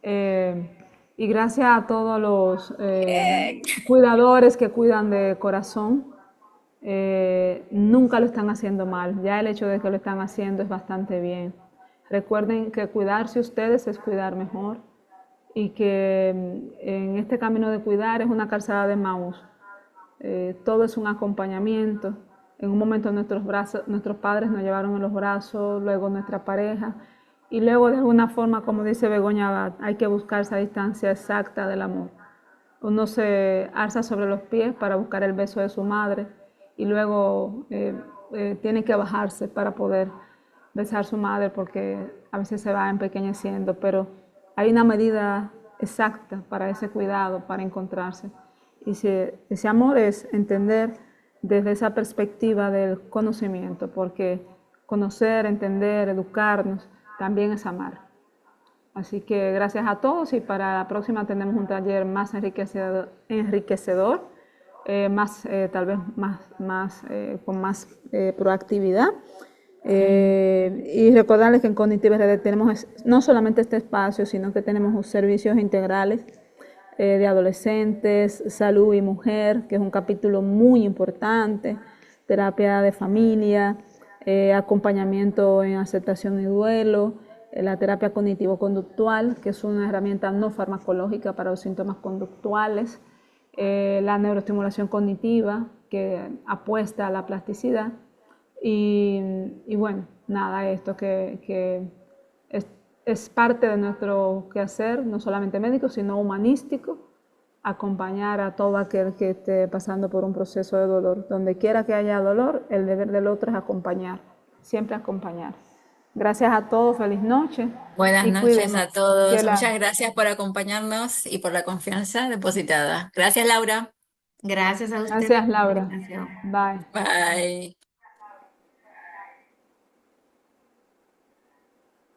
Y gracias a todos los cuidadores que cuidan de corazón. Nunca lo están haciendo mal. Ya el hecho de que lo están haciendo es bastante bien. Recuerden que cuidarse ustedes es cuidar mejor y que en este camino de cuidar es una calzada de Maús. Todo es un acompañamiento. En un momento nuestros padres nos llevaron en los brazos, luego nuestra pareja, y luego de alguna forma, como dice Begoña Abad, hay que buscar esa distancia exacta del amor. Uno se alza sobre los pies para buscar el beso de su madre y luego tiene que bajarse para poder besar a su madre porque a veces se va empequeñeciendo, pero hay una medida exacta para ese cuidado, para encontrarse. Y ese amor es entender desde esa perspectiva del conocimiento, porque conocer, entender, educarnos, también es amar. Así que gracias a todos y para la próxima tenemos un taller más enriquecedor, tal vez con más proactividad. Y recordarles que en Cognitiva RD tenemos no solamente este espacio, sino que tenemos servicios integrales de adolescentes, salud y mujer, que es un capítulo muy importante, terapia de familia, acompañamiento en aceptación y duelo, la terapia cognitivo-conductual, que es una herramienta no farmacológica para los síntomas conductuales, la neuroestimulación cognitiva, que apuesta a la plasticidad, y bueno, nada, esto que es parte de nuestro quehacer, no solamente médico, sino humanístico, acompañar a todo aquel que esté pasando por un proceso de dolor. Donde quiera que haya dolor, el deber del otro es acompañar, siempre acompañar. Gracias a todos, feliz noche Buenas y noches cuídense. a todos. Que Muchas la, gracias por acompañarnos y por la confianza depositada. Gracias, Laura. Gracias a ustedes gracias, por la Laura. invitación. Bye. Bye.